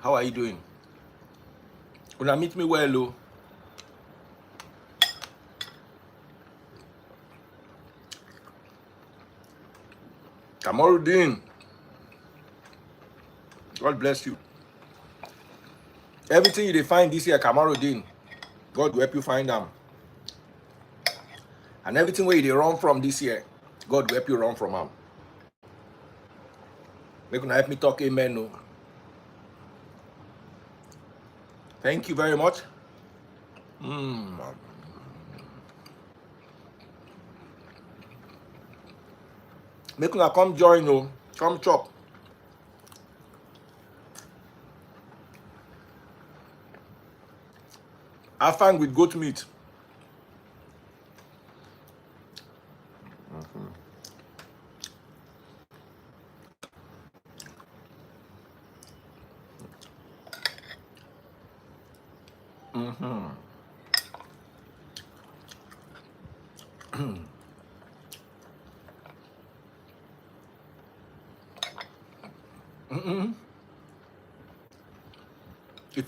How are you doing? Una meet me well, oh. Kamaruddin. God bless you. Everything you find this year, Kamaruddin, God will help you find them. And everything where you run from this year, God will help you run from them. Make una help me talk amen. No. Thank you very much. Make una come join, no. Come chop. Afang with goat meat.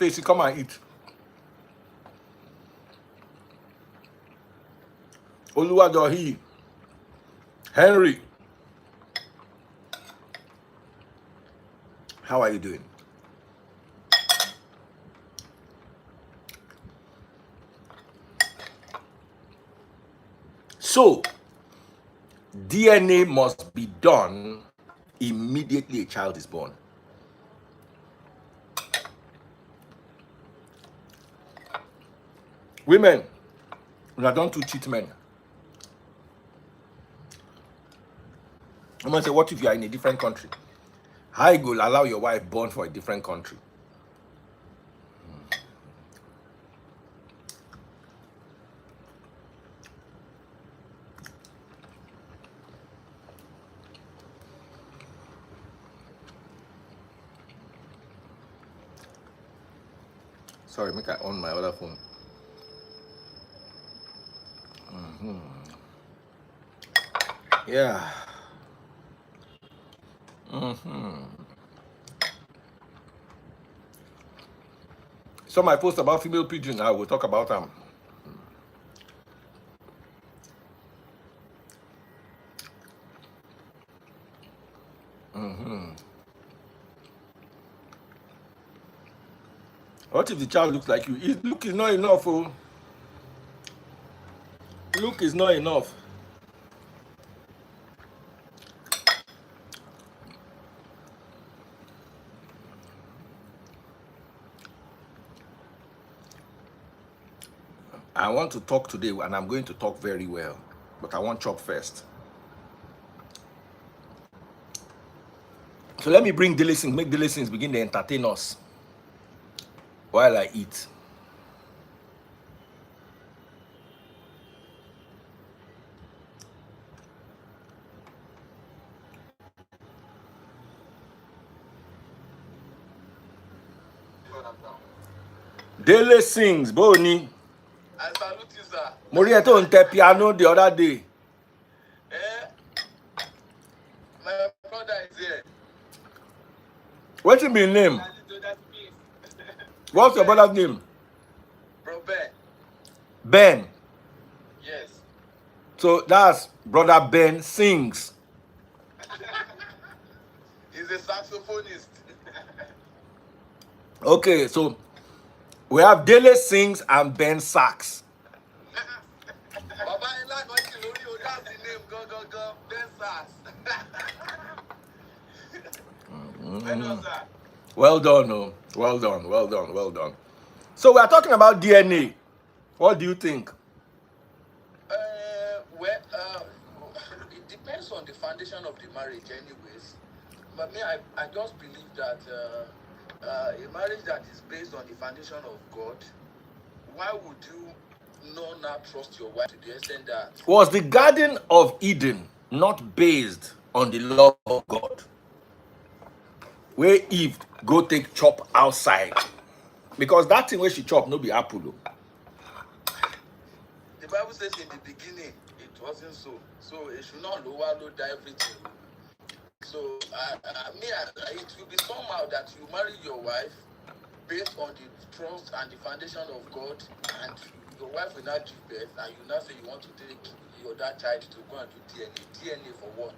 If you come and eat. Oluwadohi. Henry. How are you doing? So, DNA must be done immediately a child is born. Women, una don't to cheat men. I'm gonna say, what if you are in a different country? How you go allow your wife born for a different country? Sorry, make I on my other phone. Yeah. So my post about female pigeon, I will talk about them. What if the child looks like you? Look is not enough, oh. Look is not enough. I want to talk today, and I'm going to talk very well, but I want chop first. So let me bring daily things, make daily things begin to entertain us while I eat. Daily sings, Boni. I salute you, sir. Morieto on the piano the other day. My brother is here. What's your name? What's your brother's name? Bro Ben. Ben. Yes. So that's brother Ben sings. He's a saxophonist. Okay, so we have Dele sings and Ben sax. Baba Ela Kochilori, that's the name. Go. Ben Sax. Well done, oh. Well done. So we are talking about DNA. What do you think? It depends on the foundation of the marriage anyways. But me, I just believe that a marriage that is based on the foundation of God, why would you not trust your wife to the extent that... Was the Garden of Eden not based on the love of God? Where Eve go take chop outside? Because that thing where she chop no be apple. The Bible says in the beginning, it wasn't so. So it should not lower everything. So it will be somehow that you marry your wife based on the trust and the foundation of God, and your wife will not give birth, and you now say you want to take your that child to go and do DNA. DNA for what?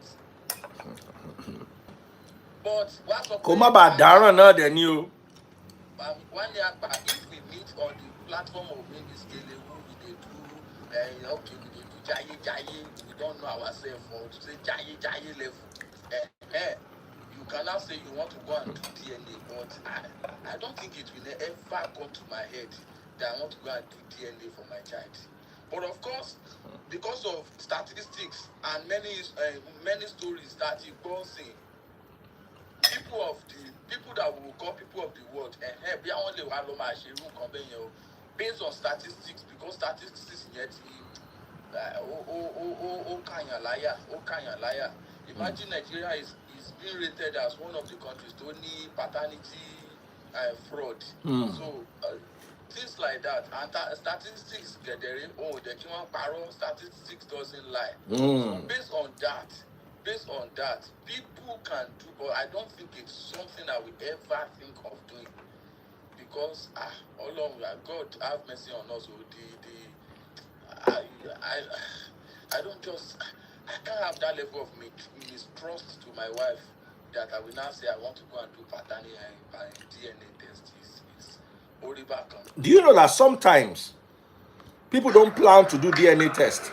But what's up? Kò má bàa dáràn náà dẹ̀ ni o. 1 year back, if we meet on the platform of maybe Scalable, we dey do okay, we dey do jaye, we don't know ourselves, or to say jaye level. You can now say you want to go and do DNA, but I don't think it will ever come to my head that I want to go and do DNA for my child. But of course, because of statistics and many stories that you go see, people that will call people of the world, based on statistics, because statistics yet imagine Nigeria is being rated as one of the countries to only paternity fraud. So things like that, and statistics get there. Statistics doesn't lie. So based on that, people can do, but I don't think it's something I will ever think of doing, because God have mercy on us. I can't have that level of mistrust to my wife that I will now say I want to go and do paternity and DNA test. It's horrible. Do you know that sometimes people don't plan to do DNA test?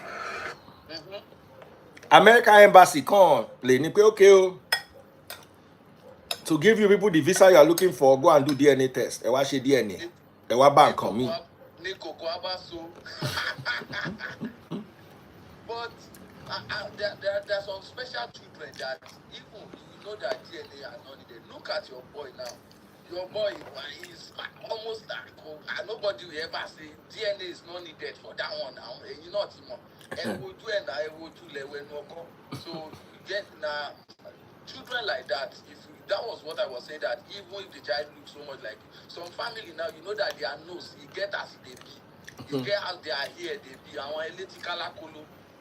American embassy can't okay, to give you people the visa you are looking for, go and do DNA test. Ẹ wá ṣe DNA. Ẹ wá bá nǹkan mi. But there are some special children that even you know that DNA are not needed. Look at your boy now. Your boy is almost like, and nobody will ever say DNA is not needed for that one now. You know what? So you get now children like that. That was what I was saying, that even if the child looks so much like some family now, you know that their nose, you get as they be. You get as their hair, they be.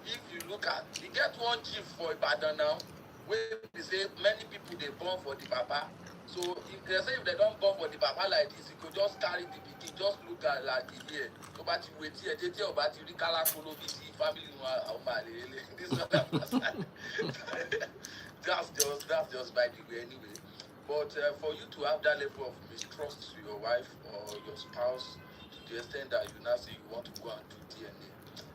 If you look at, you get one chief for Ibadan now, where they say many people they born for the papa. So if they say if they don't born for the papa like this, you could just carry the pikin, just look at like the hair. So but you wait here, they tell about the color color family this is that's just by the way anyway. But for you to have that level of mistrust to your wife or your spouse to the extent that you now say you want to go and do DNA,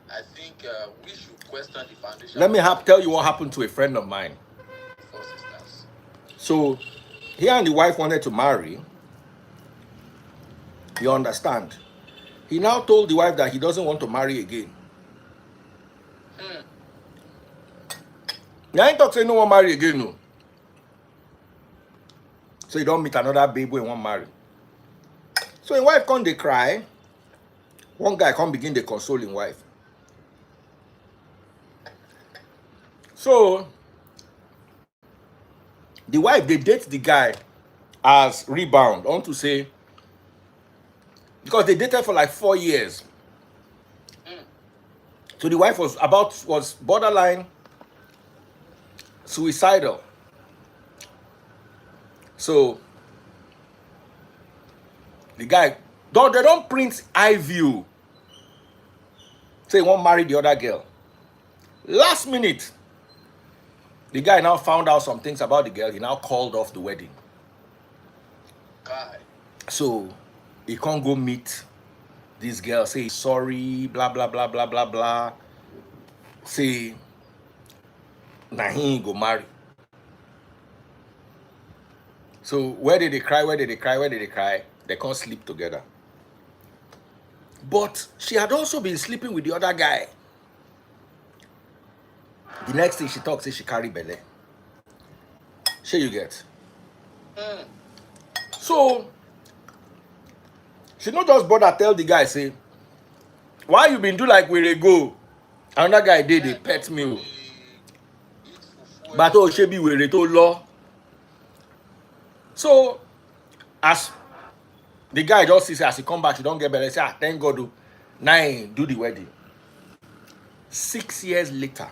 I think we should question the foundation. Let me tell you what happened to a friend of mine. So he and the wife wanted to marry. You understand? He now told the wife that he doesn't want to marry again. Now he talk say no one marry again, no. So you don't meet another baby when one marry. So his wife come they cry. One guy come begin the consoling wife. So the wife they date the guy as rebound, on to say, because they dated for like 4 years. So the wife was borderline suicidal. So the guy, they don't print eye view. Say he won't marry the other girl. Last minute, the guy now found out some things about the girl. He now called off the wedding. God. So he can't go meet this girl, say sorry, blah blah blah blah blah blah. Say nah, he ain't go marry. So where did they cry? They can't sleep together. But she had also been sleeping with the other guy. The next thing she talks is she carry belle. Sure you get. So she not just bother tell the guy, say, why you been do like we go? Another guy did a pet meal. But oh she be we to law. So as the guy just says as he come back, you don't get better. Say, thank God, now do the wedding. 6 years later,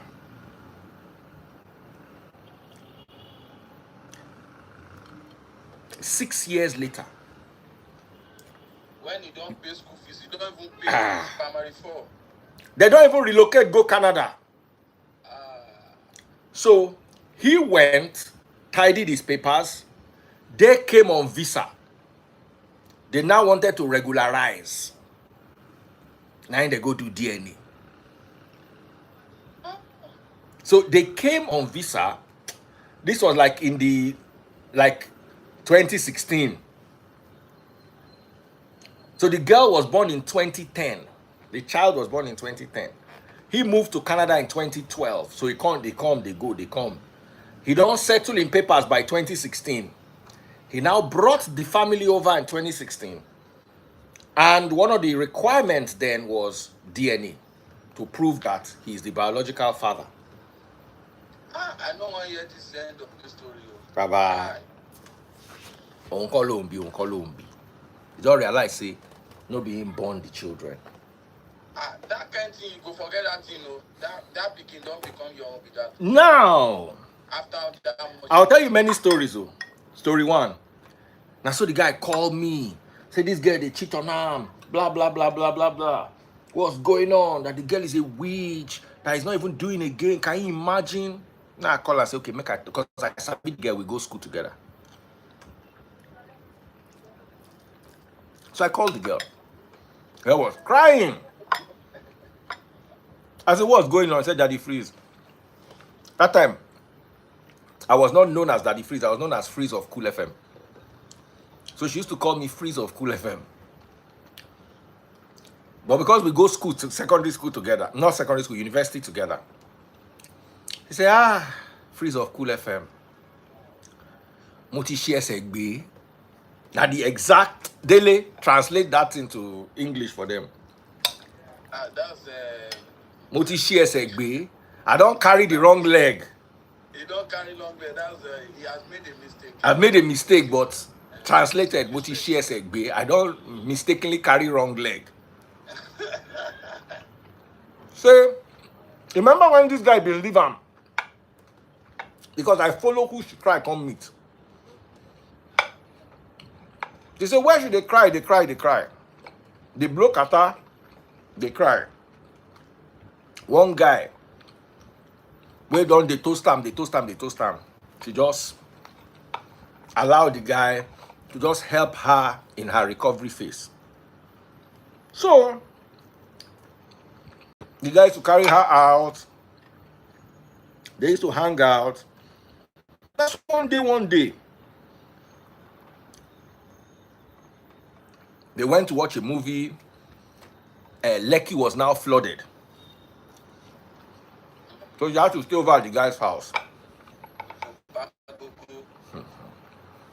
6 years later. When you don't pay school fees, you don't even pay primary 4. They don't even relocate, go Canada. So he went, tidied his papers. They came on visa. They now wanted to regularize. Now they go do DNA. So they came on visa. This was like in the 2016. So the girl was born in 2010. The child was born in 2010. He moved to Canada in 2012. So they come, they go, they come. He don't settle in papers by 2016. He now brought the family over in 2016. And one of the requirements then was DNA to prove that he's the biological father. I don't want to hear this end of the story. Baba. Uncle Ombi. You don't realize, say, no being born the children. That kind of thing, you go forget that thing, that pikin don't become your own with that. Now, After that much. I'll tell you many stories, though. Story one. Now, so the guy called me. Say, this girl, they cheat on him. Blah, blah, blah, blah, blah, blah. What's going on? That the girl is a witch. That he's not even doing again. Can you imagine? Now I call and say, okay, because I said, big girl, we go school together. So I called the girl. Girl was crying. I said, what's going on? I said, Daddy Freeze. That time, I was not known as Daddy Freeze. I was known as Freeze of Cool FM. So she used to call me Freeze of Cool FM. But because we go secondary school together, not secondary school, university together. She said, Freeze of Cool FM. Moti share segbe. Now the exact daily translate that into English for them. That's Moti share segbe. I don't carry the wrong leg. you don't carry long leg. That's he has made a mistake. I've made a mistake, but translated Moti share segbe. I don't mistakenly carry wrong leg. So, remember when this guy believe him? Because I follow who she cry come meet. They say, where should they cry? They cry, they cry. They blow kata, they cry. One guy, where done they toast him. She just allowed the guy to just help her in her recovery phase. So, the guy used to carry her out. They used to hang out. That's one day. They went to watch a movie. Lekki was now flooded. So you had to stay over at the guy's house.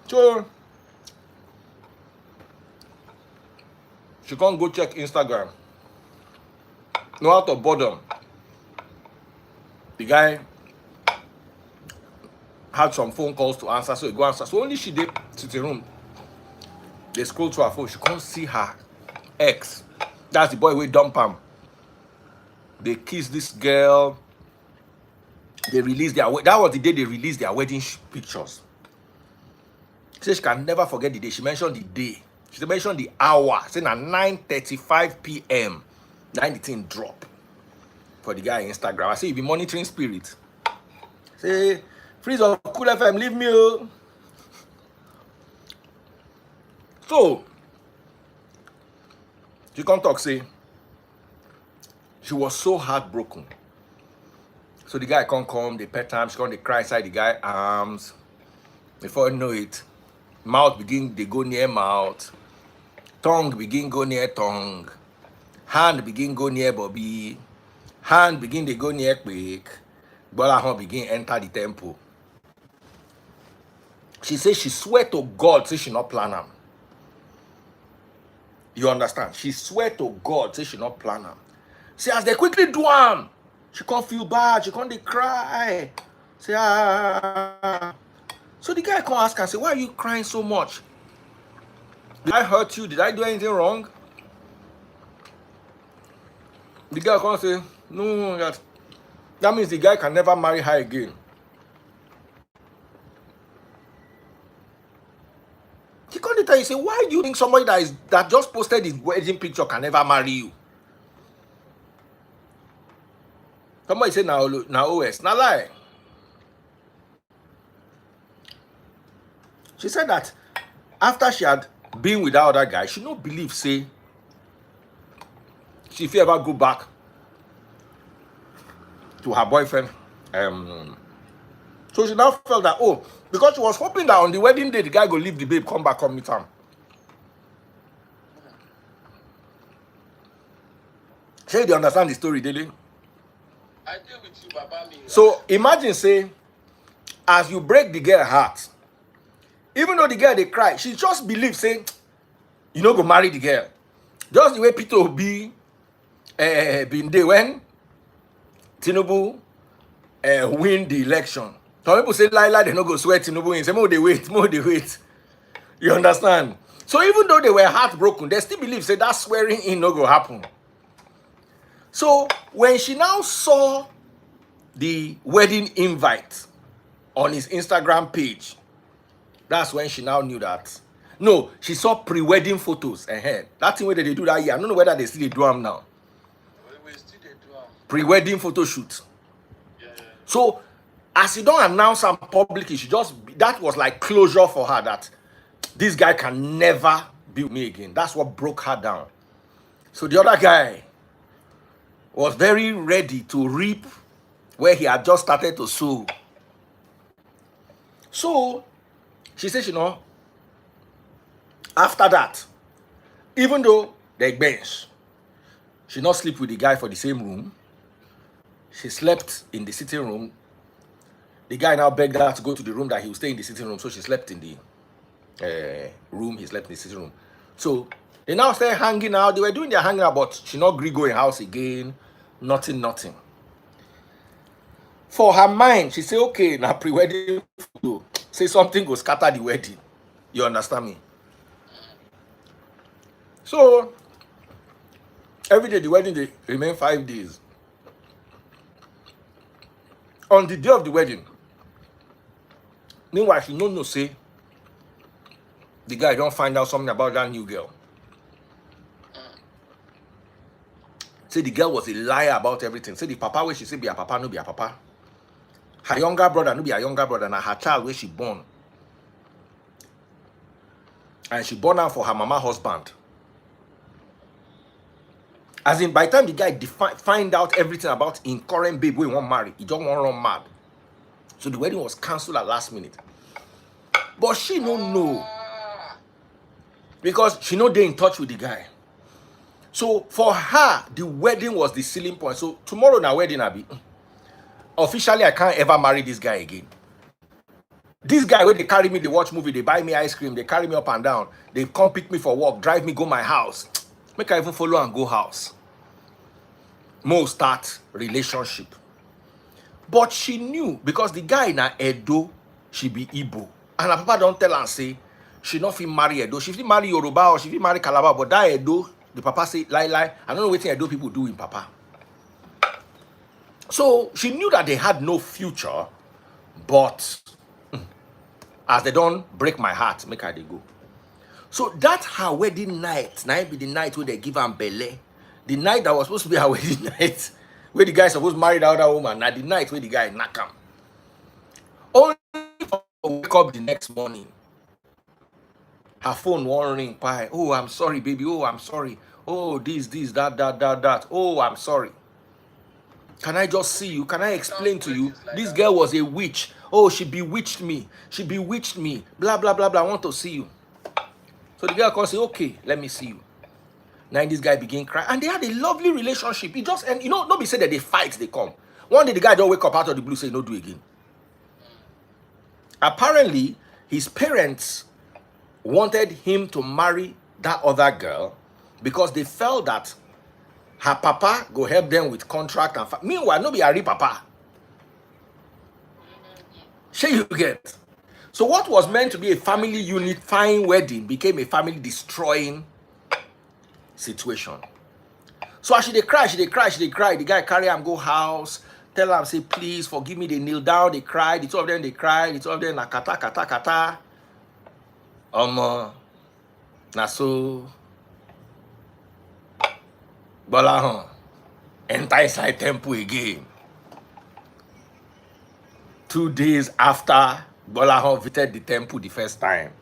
So she can't go check Instagram. No, out of boredom. The guy had some phone calls to answer, so he go answer. So only she did sit in the room. They scroll to her phone. She can't see her ex. That's the boy we dump him. They kissed this girl. They released their that was the day they released their wedding pictures. She said she can never forget the day. She mentioned the day. She mentioned the hour. Saying at 9:35 p.m. 19 drop for the guy on Instagram. I say you be monitoring spirit. Say, Freeze of Cool FM, leave me. Oh. So she can't talk, say she was so heartbroken. So the guy can't come, they pet him, she can't, they cry inside the guy's arms. Before you know it, mouth begin, they go near mouth. Tongue begin go near tongue. Hand begin go near Bobby. Hand begin they go near quick. Bola begin enter the temple. She says she swear to God, say she not plan him. You understand? She swear to God, say she not plan him. See, as they quickly do him, she can't feel bad, she can't they cry. Say, So the guy can't ask her, say, why are you crying so much? Did I hurt you? Did I do anything wrong? The guy can't say, no, that means the guy can never marry her again. you say, why do you think somebody that just posted his wedding picture can never marry you? Somebody say now OS. Now lie. She said that after she had been with that other guy, she no believe, say, she if you ever go back to her boyfriend. So she now felt that, oh, because she was hoping that on the wedding day, the guy go leave the babe, come back, come meet him. Say you understand the story, Dele? I deal with you, Baba. So imagine, say, as you break the girl heart, even though the girl they cry, she just believes, say, you know, go marry the girl. Just the way Peter Obi been there when Tinubu win the election. Some people say lie, they no go swear Tinubu in. Say more they wait. You understand? So even though they were heartbroken, they still believe, say, that swearing in no go happen. So when she now saw the wedding invite on his Instagram page, that's when she now knew that. No, she saw pre-wedding photos ahead. That thing where they do that year. I don't know whether they still do them now. We still do them. Pre-wedding photo shoot. Yeah. So as he don't announce them publicly, that was like closure for her that this guy can never be with me again. That's what broke her down. So the other guy was very ready to reap where he had just started to sow. So she says, you know, after that, even though they bench, she not sleep with the guy for the same room. She slept in the sitting room. The guy now begged her to go to the room that he would stay in the sitting room. So she slept in the room. He slept in the sitting room. So they now started hanging out. They were doing their hanging out, but she not agree going house again. Nothing. For her mind, she say, okay, now pre-wedding photo. Say something go scatter the wedding. You understand me? So every day the wedding they remain 5 days. On the day of the wedding, meanwhile, she no say the guy don't find out something about that new girl. Say the girl was a liar about everything. Say the papa where she say be a papa, no be a papa. Her younger brother no be a younger brother, and her child where she born. And she born out for her mama husband. As in, by the time the guy find out everything about in current babe we won't marry, he just won't run mad. So the wedding was cancelled at last minute. But she don't know. Because she know they in touch with the guy. So for her, the wedding was the ceiling point. So tomorrow na wedding I be. Officially, I can't ever marry this guy again. This guy, when they carry me, they watch movie, they buy me ice cream, they carry me up and down, they come pick me for work, drive me, go my house. Make I even follow and go house. Mo start relationship. But she knew, because the guy na Edo, she be Igbo. And her papa don't tell her, say, she not fit marry Edo. She fit marry Yoruba or she fit marry Calabar, but that Edo, the papa say, lie. I don't know what Edo people do in papa. So she knew that they had no future, but as they don't break my heart, make her they go. So that her wedding night, be the night where they give her belle. The night that was supposed to be her wedding night, where the guy supposed to marry the other woman, now the night where the guy knock him. Only to wake up the next morning, her phone won't ring. Pie. Oh, I'm sorry, baby. Oh, I'm sorry. Oh, this, that. Oh, I'm sorry. Can I just see you? Can I explain to you? This girl was a witch. Oh, she bewitched me. Blah, blah, blah, blah. I want to see you. So the girl can say, okay, let me see you. Now this guy begin crying. And they had a lovely relationship. It just, and you know, nobody said that they fight, they come. One day the guy don't wake up out of the blue, say, no, do again. Apparently, his parents wanted him to marry that other girl because they felt that her papa go help them with contract and meanwhile, no be a real papa. Sure you get. So what was meant to be a family unifying wedding became a family destroying situation. So as they cry. The guy carry him go house, tell him, say, please forgive me. They kneel down, they cried. The two of them, they cried. The two of them, na kata. Now so Bolahon enter inside temple again. 2 days after Bolahon visited the temple the first time.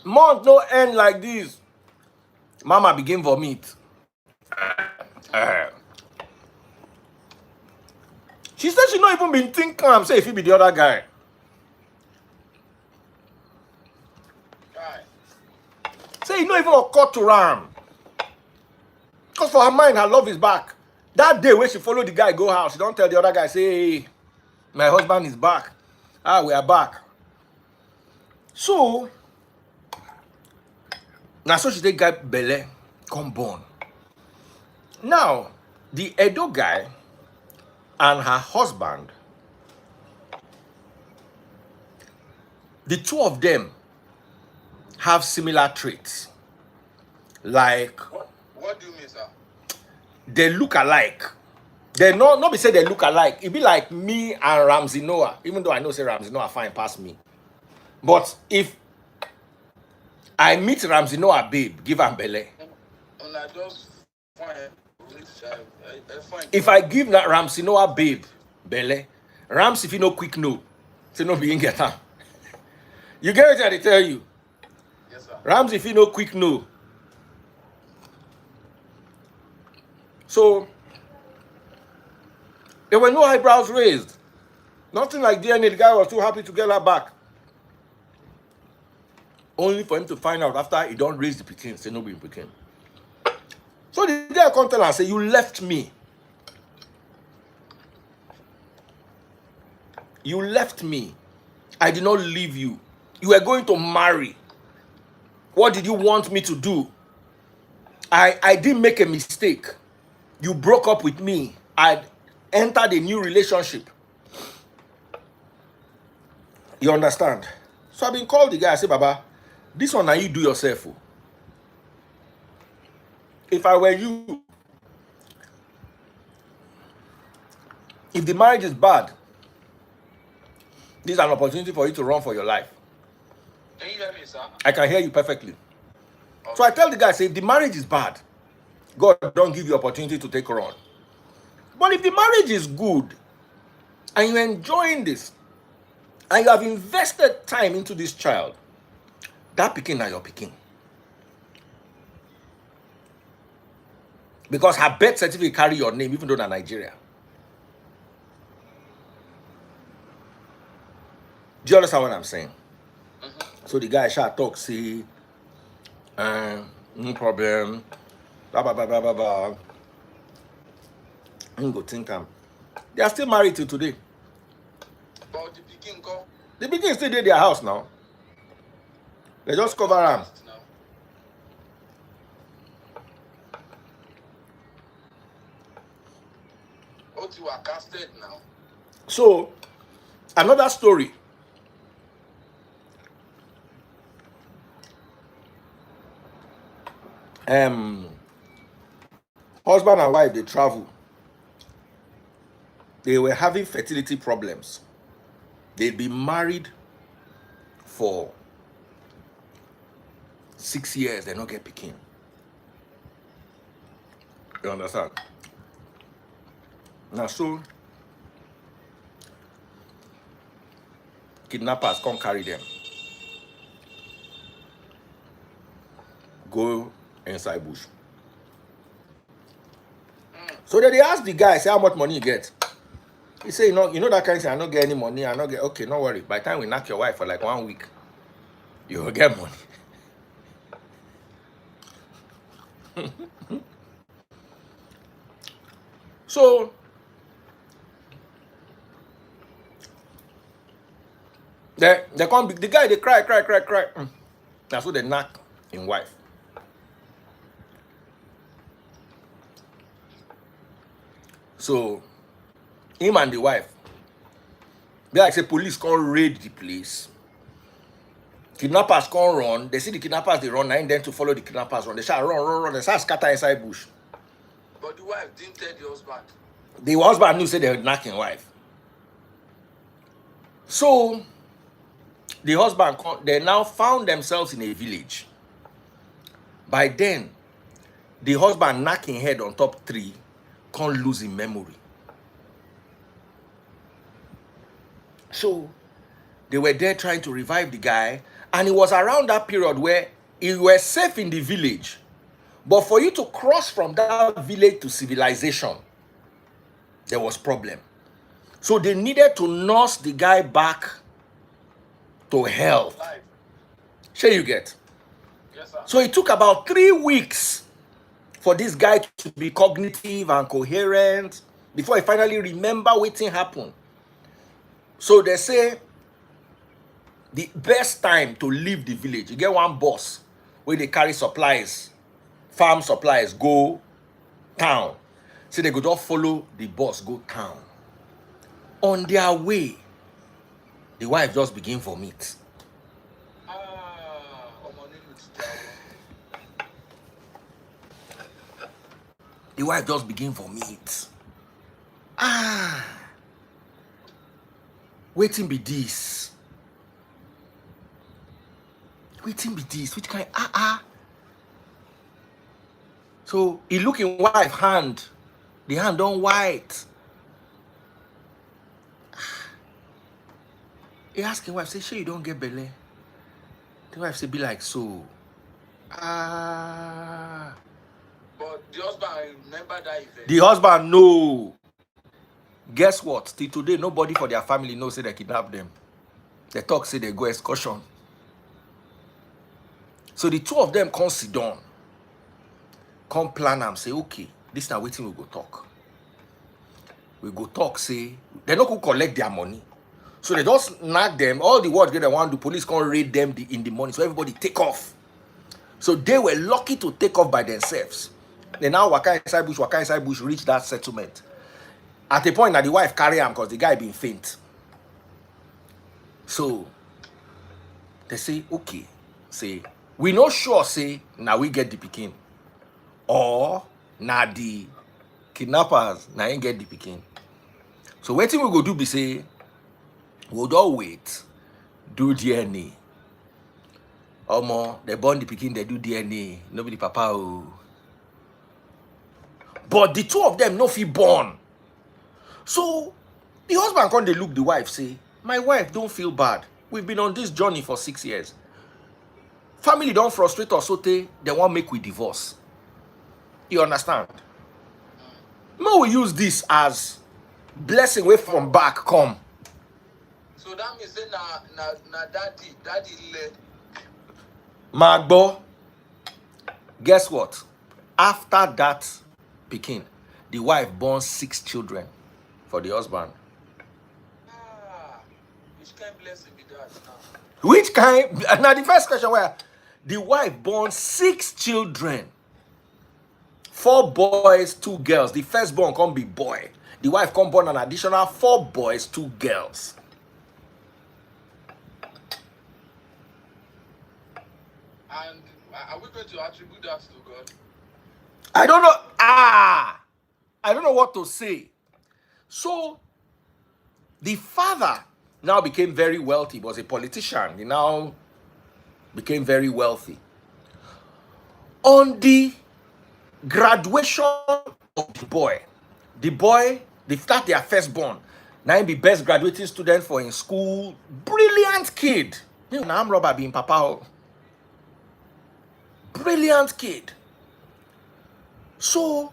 Month no end like this. Mama begin vomit. She said she not even been thinking. I'm saying if he be the other guy. Say he not even occurred to Ram. Because for her mind, her love is back. That day when she followed the guy go house, she don't tell the other guy, say, hey, my husband is back. Ah, we are back. So, now so she take guy Bele, come born. Now, the Edo guy and her husband, the two of them have similar traits. Like, what do you mean, sir? They look alike. They not be say they look alike. It be like me and Ramsey Noah, even though I know say Ramsey Noah fine past me. But if I meet Ramsey Noah babe, give her Bele. If I give that Ramsey Noah babe Bele, Rams if you know quick no, say no be in get her. You get it? I tell you. Yes, sir. Rams if you know quick no. So there were no eyebrows raised. Nothing like DNA. The guy was too happy to get her back. Only for him to find out after he don't raise the Pekin, say no be Pekin. So the guy come tell her and say, you left me. You left me. I did not leave you. You were going to marry. What did you want me to do? I didn't make a mistake. You broke up with me. I entered a new relationship. You understand? So I've been called the guy. I say, Baba, this one now you do yourself. If I were you, if the marriage is bad, this is an opportunity for you to run for your life. Can you hear me, sir? I can hear you perfectly. Okay. So I tell the guy, say, if the marriage is bad, God don't give you opportunity to take run. But if the marriage is good, and you're enjoying this, and you have invested time into this child, that Pekin now your Pekin. Because her birth certificate carry your name, even though in Nigeria. Do you understand what I'm saying? Mm-hmm. So the guy shall talk, say, no problem, blah, blah, blah, blah, blah, blah. I'm going to think they are still married till today. But the Pekin go. The Pekin still in their house now. They just cover them. You are casted now. So, another story. Husband and wife, they travel. They were having fertility problems. They'd been married for 6 years. They not get Pekin. You understand? Now, so kidnappers come carry them. Go inside bush. So then they ask the guy, say, how much money you get? He say, you know that kind of thing, I don't get any money, I don't get, okay, no worry. By the time we knock your wife for like 1 week, you will get money. So, they come, the guy, they cry. That's what they knock in wife. So, him and the wife, they like say police can't raid the place. Kidnappers can't run. They see the kidnappers, they run, and then to follow the kidnappers run. They start run. They start scatter inside bush. But the wife didn't tell the husband. The husband knew say they were knocking wife. So the husband, they now found themselves in a village. By then, the husband knocking head on top tree, can't lose his memory. So they were there trying to revive the guy, and it was around that period where he was safe in the village. But for you to cross from that village to civilization, there was problem. So they needed to nurse the guy back to health. Sure you get? Yes, sir. So it took about 3 weeks for this guy to be cognitive and coherent before he finally remember what happened. So they say the best time to leave the village, you get one bus where they carry supplies, farm supplies, go town. So they go just follow the bus, go town. On their way, the wife just begin vomit. The wife just begin vomit. Waiting be this. Waiting be this. Which kind? So he look in wife hand. The hand don't white. He ask his wife, say, sure you don't get belly. The wife say, be like so. But the husband remember that event. The husband no. Guess what? Till today, nobody for their family knows say they kidnap them. They talk say they go excursion. So the two of them come sit down, come plan and say, okay, this now waiting we go talk. We go talk, say, they not go collect their money. So they just knock them, all the words they want, the police can't raid them in the morning. So everybody take off. So they were lucky to take off by themselves. They now waka inside bush, reach that settlement. At a point that the wife carry him because the guy been faint. So they say, okay, say, we not sure, say, now we get the pikin. Or now the kidnappers now ain't get the pikin. So what thing we go do be say, we'll don't wait, do DNA. Omo, they born the pikin, they do DNA. Nobody papa oh. But the two of them no fit born. So the husband come they look the wife, say, my wife, don't feel bad. We've been on this journey for 6 years. Family don't frustrate us so they won't make we divorce. You understand? May we use this as blessing way from back come. So that means say na daddy led. Magbo, guess what? After that pikin, the wife born 6 children for the husband. Which kind blessing be that now? Which kind? Now the first question where the wife born 6 children. 4 boys, 2 girls. The firstborn come be boy. The wife come born an additional 4 boys, 2 girls. And are we going to attribute that to God? I don't know. I don't know what to say. So the father now became very wealthy. He was a politician. He now became very wealthy. On the graduation of the boy, they start their firstborn. Now he be best graduating student for in school. Brilliant kid. You know, I'm robber being papa. Brilliant kid. So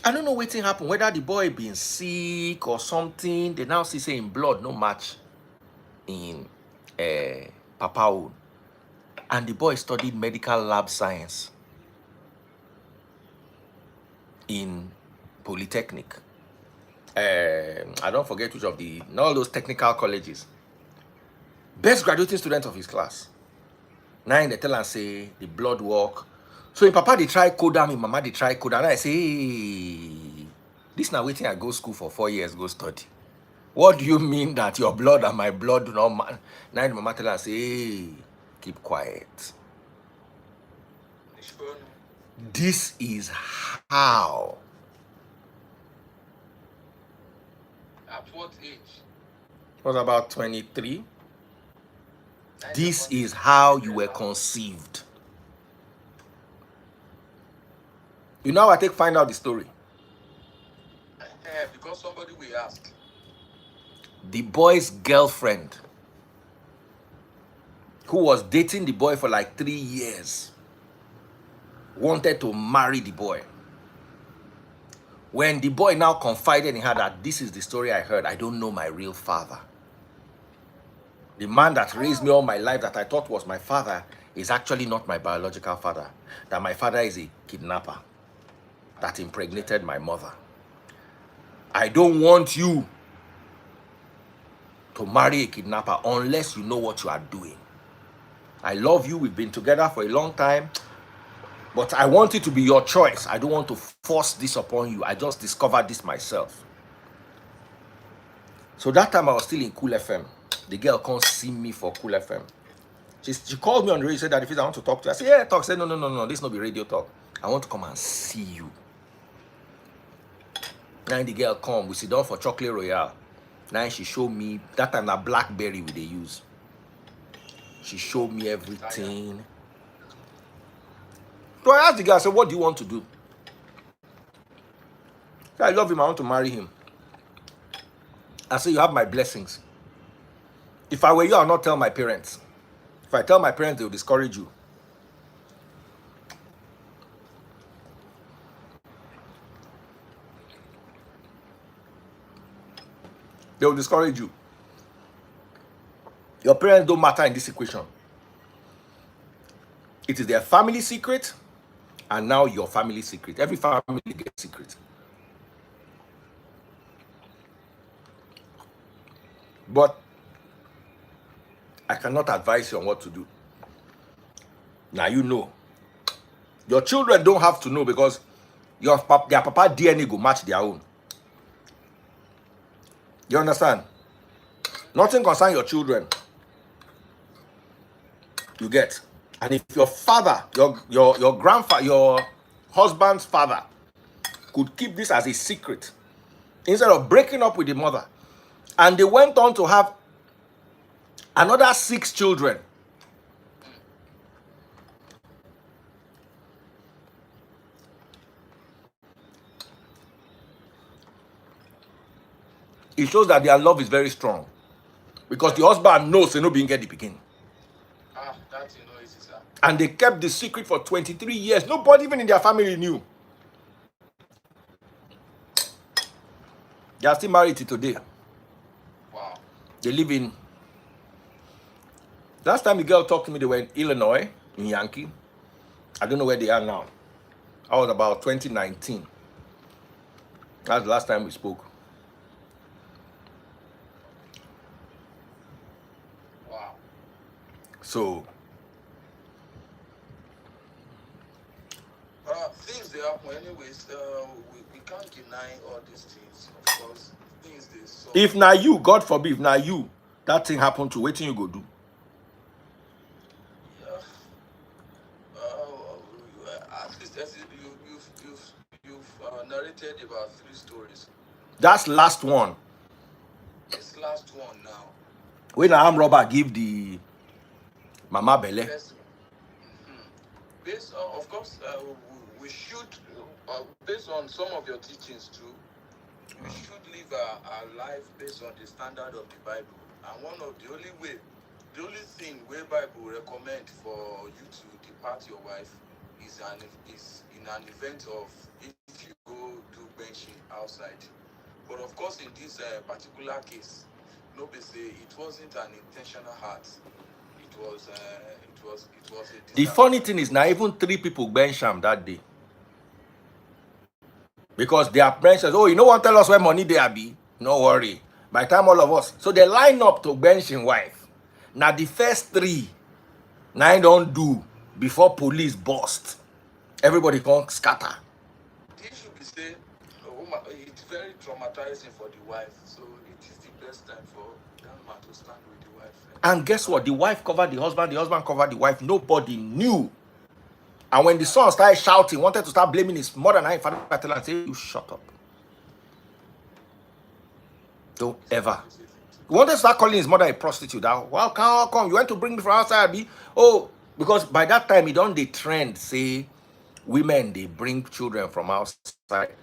I don't know what thing happened, whether the boy been sick or something. They now see saying blood no match in papa. And the boy studied medical lab science in Polytechnic. I don't forget which of the, all those technical colleges. Best graduating student of his class. Now they tell and say the blood work. So in papa they try codam, in mama they try codam. And I say, hey, this now waiting I go school for 4 years, go study. What do you mean that your blood and my blood do not match? Now the mama tell and say, hey, keep quiet. This is how. At what age? was about 23. Nine This seconds. is how you were conceived. You know how I take find out the story? Because somebody will ask. The boy's girlfriend, who was dating the boy for like 3 years, wanted to marry the boy. When the boy now confided in her that this is the story I heard, I don't know my real father. The man that raised me all my life that I thought was my father is actually not my biological father. That my father is a kidnapper that impregnated my mother. I don't want you to marry a kidnapper unless you know what you are doing. I love you. We've been together for a long time. But I want it to be your choice. I don't want to force this upon you. I just discovered this myself. So that time I was still in Cool FM. The girl can't see me for Cool FM. She called me on the radio, said that if I want to talk to you. I said, yeah, talk. I said, no, this not be radio talk. I want to come and see you. Now the girl come, we sit down for chocolate royale. Now she showed me, that time that BlackBerry we they use. She showed me everything. So I asked the girl, I said, what do you want to do? Said, I love him, I want to marry him. I said, you have my blessings. If I were you, I'll not tell my parents. If I tell my parents, they'll discourage you. They'll discourage you. Your parents don't matter in this equation. It is their family secret, and now your family secret. Every family gets secret. But I cannot advise you on what to do. Now you know. Your children don't have to know because their papa DNA go match their own. You understand? Nothing concerns your children. You get. And if your father, your grandfather, your husband's father could keep this as a secret instead of breaking up with the mother, and they went on to have another 6 children. It shows that their love is very strong. Because the husband knows they no being get the pikin. That's easy, sir. And they kept the secret for 23 years. Nobody even in their family knew. They are still married till today. Wow. They live in... Last time the girl talked to me, they were in Illinois, in Yankee. I don't know where they are now. I was about 2019. That's the last time we spoke. Wow. So... things they happen anyways. We can't deny all these things. Of course, things they saw. If now you, God forbid, if now you, that thing happened to, what you go do? At least you've narrated about 3 stories. That's last one. This last one now. When an arm robber give the mama belle. Yes. Based on, of course, we should, based on some of your teachings too, we should live our life based on the standard of the Bible. And one of the only thing where Bible recommend for you to depart your wife is in an event of if you go do benching outside. But of course, in this particular case, nobody say it wasn't an intentional act. It was a The funny thing is now even 3 people bench him that day. Because their parents says, oh, you know what, tell us where money there be? No worry. By the time all of us. So they line up to bench his wife. Now the first 3, 9 don't do before police bust. Everybody can scatter. It should be said, it's very traumatizing for the wife. So it is the best time for that man to stand with the wife. And guess what? The wife covered the husband covered the wife. Nobody knew. And when the son started shouting, wanted to start blaming his mother and I, father, I tell her, say, you shut up. Don't ever He wanted to start calling his mother a prostitute. Well, how come you went to bring me from outside? Oh, because by that time, he done the trend, say, women, they bring children from outside.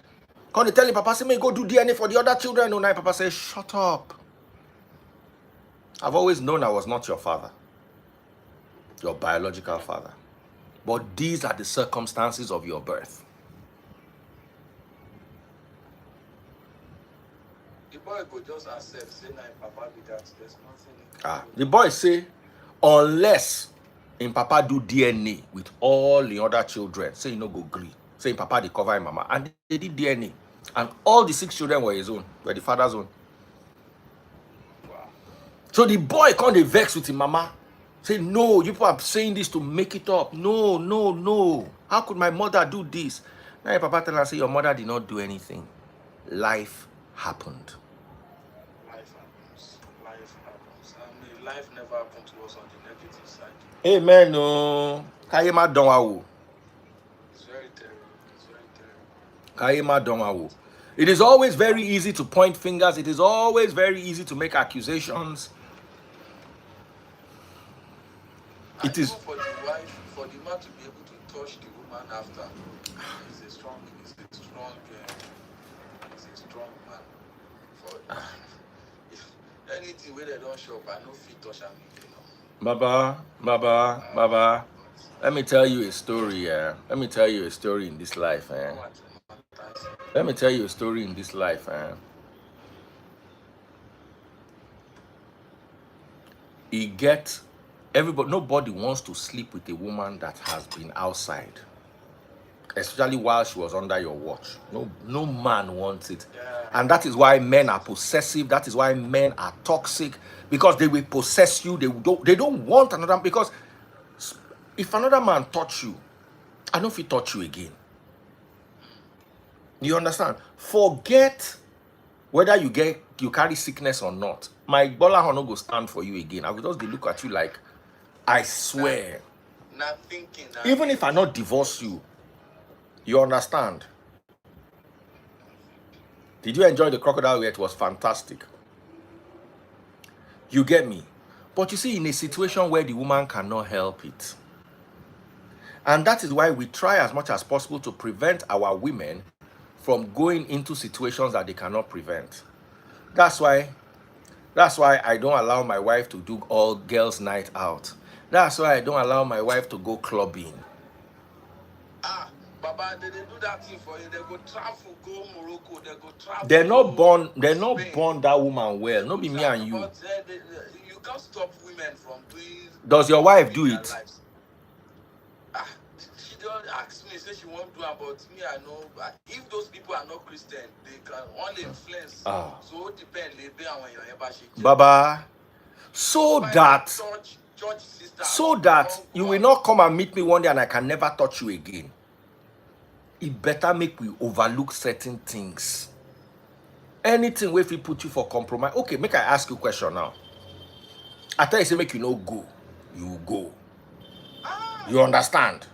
Come they tell him, Papa, say, may go do DNA for the other children. No, Papa says, shut up. I've always known I was not your father, your biological father. But these are the circumstances of your birth. The boy could just accept, say, nah, Papa be that. There's nothing. The boy say, unless in Papa do DNA with all the other children, say you no go agree. Say in Papa they cover him mama. And they did DNA. And all the 6 children were his own, were the father's own. Wow. So the boy can't vex with his mama. Say, no, you people are saying this to make it up. No, no, no. How could my mother do this? Now your Papa tell her, say, your mother did not do anything. Life happened. Life happens. Life happens. I mean, life never happened to us on the negative side. Amen. No. Kayema donwawo. It's very terrible. It's very terrible. Kayema donwawo. It is always very easy to point fingers. It is always very easy to make accusations. It is for the wife, for the man to be able to touch the woman after. He's a strong man. For anything where they don't show up, I know fit touch him, you know. Baba. Let me tell you a story. Let me tell you a story in this life. Let me tell you a story in this life. Nobody wants to sleep with a woman that has been outside, especially while she was under your watch. No man wants it. And that is why men are possessive. That is why men are toxic, because they will possess you. They don't want another, because if another man touch you, I don't know if he touch you again. You understand? Forget whether you carry sickness or not. My bola no go stand for you again. I will just look at you like, I swear. Not thinking. Even if I not divorce you, you understand? Did you enjoy the crocodile? It was fantastic. You get me? But you see, in a situation where the woman cannot help it, and that is why we try as much as possible to prevent our women from going into situations that they cannot prevent. That's why I don't allow my wife to do all girls' night out. That's why I don't allow my wife to go clubbing. Baba, they do that thing for you. They go travel, go Morocco, they go travel. They're not born that woman well. No be me and you. But, you can't stop women from doing. Does your wife do it? She don't ask me, say she won't do it, but me, I know. If those people are not Christian, they can only influence. So it depends. Baba, so that you will not come and meet me one day and I can never touch you again. It better make we overlook certain things. Anything where if we put you for compromise. Okay, make I ask you a question now. I tell you, say make you no go. You go. You understand?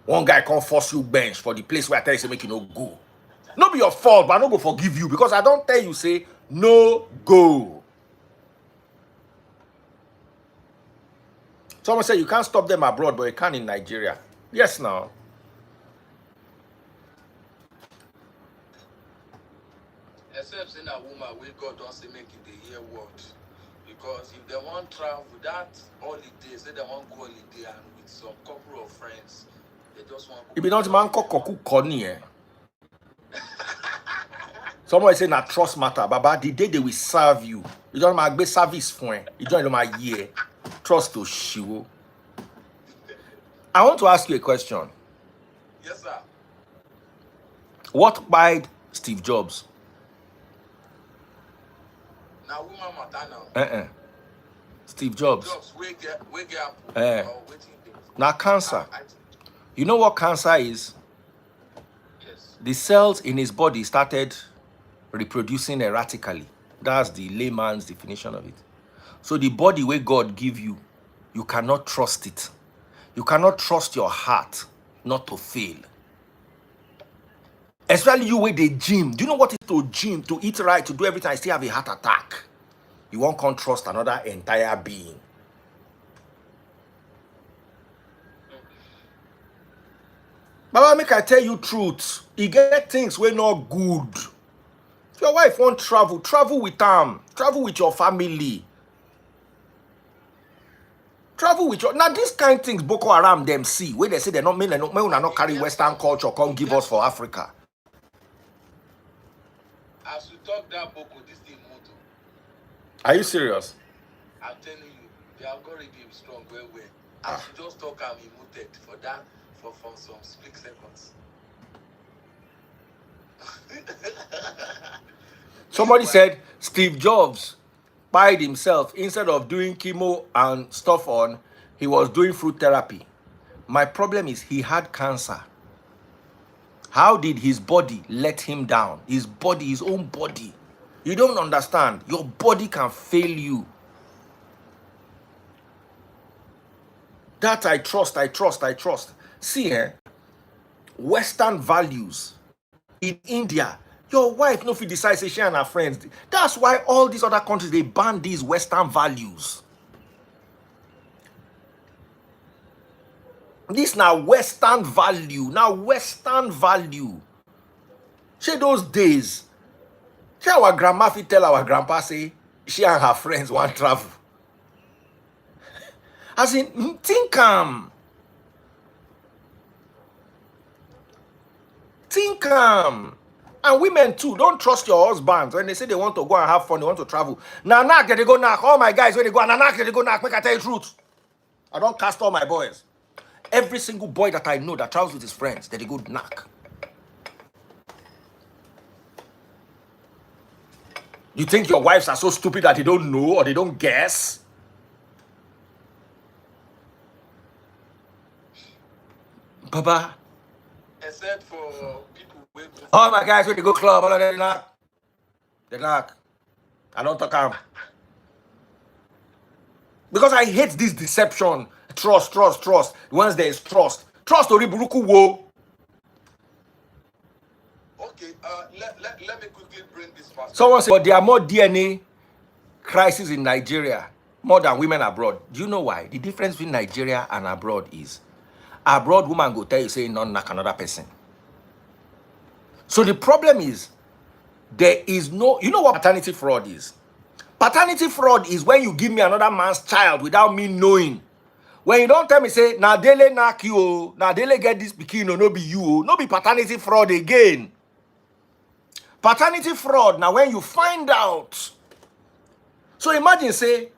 One guy can't force you bench for the place where I tell you, say make you no go. Not be your fault, but I don't go forgive you because I don't tell you, say no go. Someone say you can't stop them abroad, but you can in Nigeria. Yes, now. Except saying a woman where God don't say make it the hear word. Because if they want travel that holiday, say they want go holiday and with some couple of friends, they just want if you don't man cook corny, someone say na trust matter, Baba. The day they will serve you, you don't make service for it. You don't my year. Trust to show. I want to ask you a question. Yes, sir. What buyed Steve Jobs? Now woman matter now. Steve Jobs. We get Now cancer. You know what cancer is? Yes. The cells in his body started reproducing erratically. That's the layman's definition of it. So the body where God give you, you cannot trust it. You cannot trust your heart not to fail. Especially you with the gym. Do you know what it is to gym, to eat right, to do everything, I still have a heart attack? You won't come trust another entire being. Baba, make I tell you truth. You get things wey not good. If your wife won't travel, travel with them. Travel with your family. Travel with your now these kind of things Boko Haram them see where they say they're not not carry Western culture, come give us for Africa. As you talk that Boko, this thing moto. Are you serious? I'm telling you, the algorithm is strong well. As you just talk, I'm muted for that for some split seconds. Somebody said Steve Jobs buyed himself instead of doing chemo and stuff on, he was doing fruit therapy. My problem is he had cancer. How did his body let him down? His body, his own body. You don't understand. Your body can fail you. That I trust. See, Western values in India, your wife no fit decide say she and her friends. That's why all these other countries, they ban these Western values. This now Western value. She those days, she our grandma fit tell our grandpa say she and her friends want travel. As in, think and women too, don't trust your husbands when they say they want to go and have fun, they want to travel. Now knock, they go knock. All my guys when they go and knock, they go knock. Make I tell you the truth. I don't cast all my boys. Every single boy that I know that travels with his friends, they go knock. You think your wives are so stupid that they don't know or they don't guess? Baba. Except for people who go. All my guys when they go club, all of them knock. They knock. I don't talk am. Because I hate this deception. Trust. Once there is trust. Trust to Riburuku wo. Okay, let me quickly bring this past. Someone said, but there are more DNA crises in Nigeria more than women abroad. Do you know why? The difference between Nigeria and abroad is abroad woman go tell you say not knock another person. So the problem is there is no, you know what paternity fraud is? Paternity fraud is when you give me another man's child without me knowing. When you don't tell me say now dele knock you, now dele get this pikin, no be you, no be paternity fraud again. Paternity fraud now when you find out. So imagine say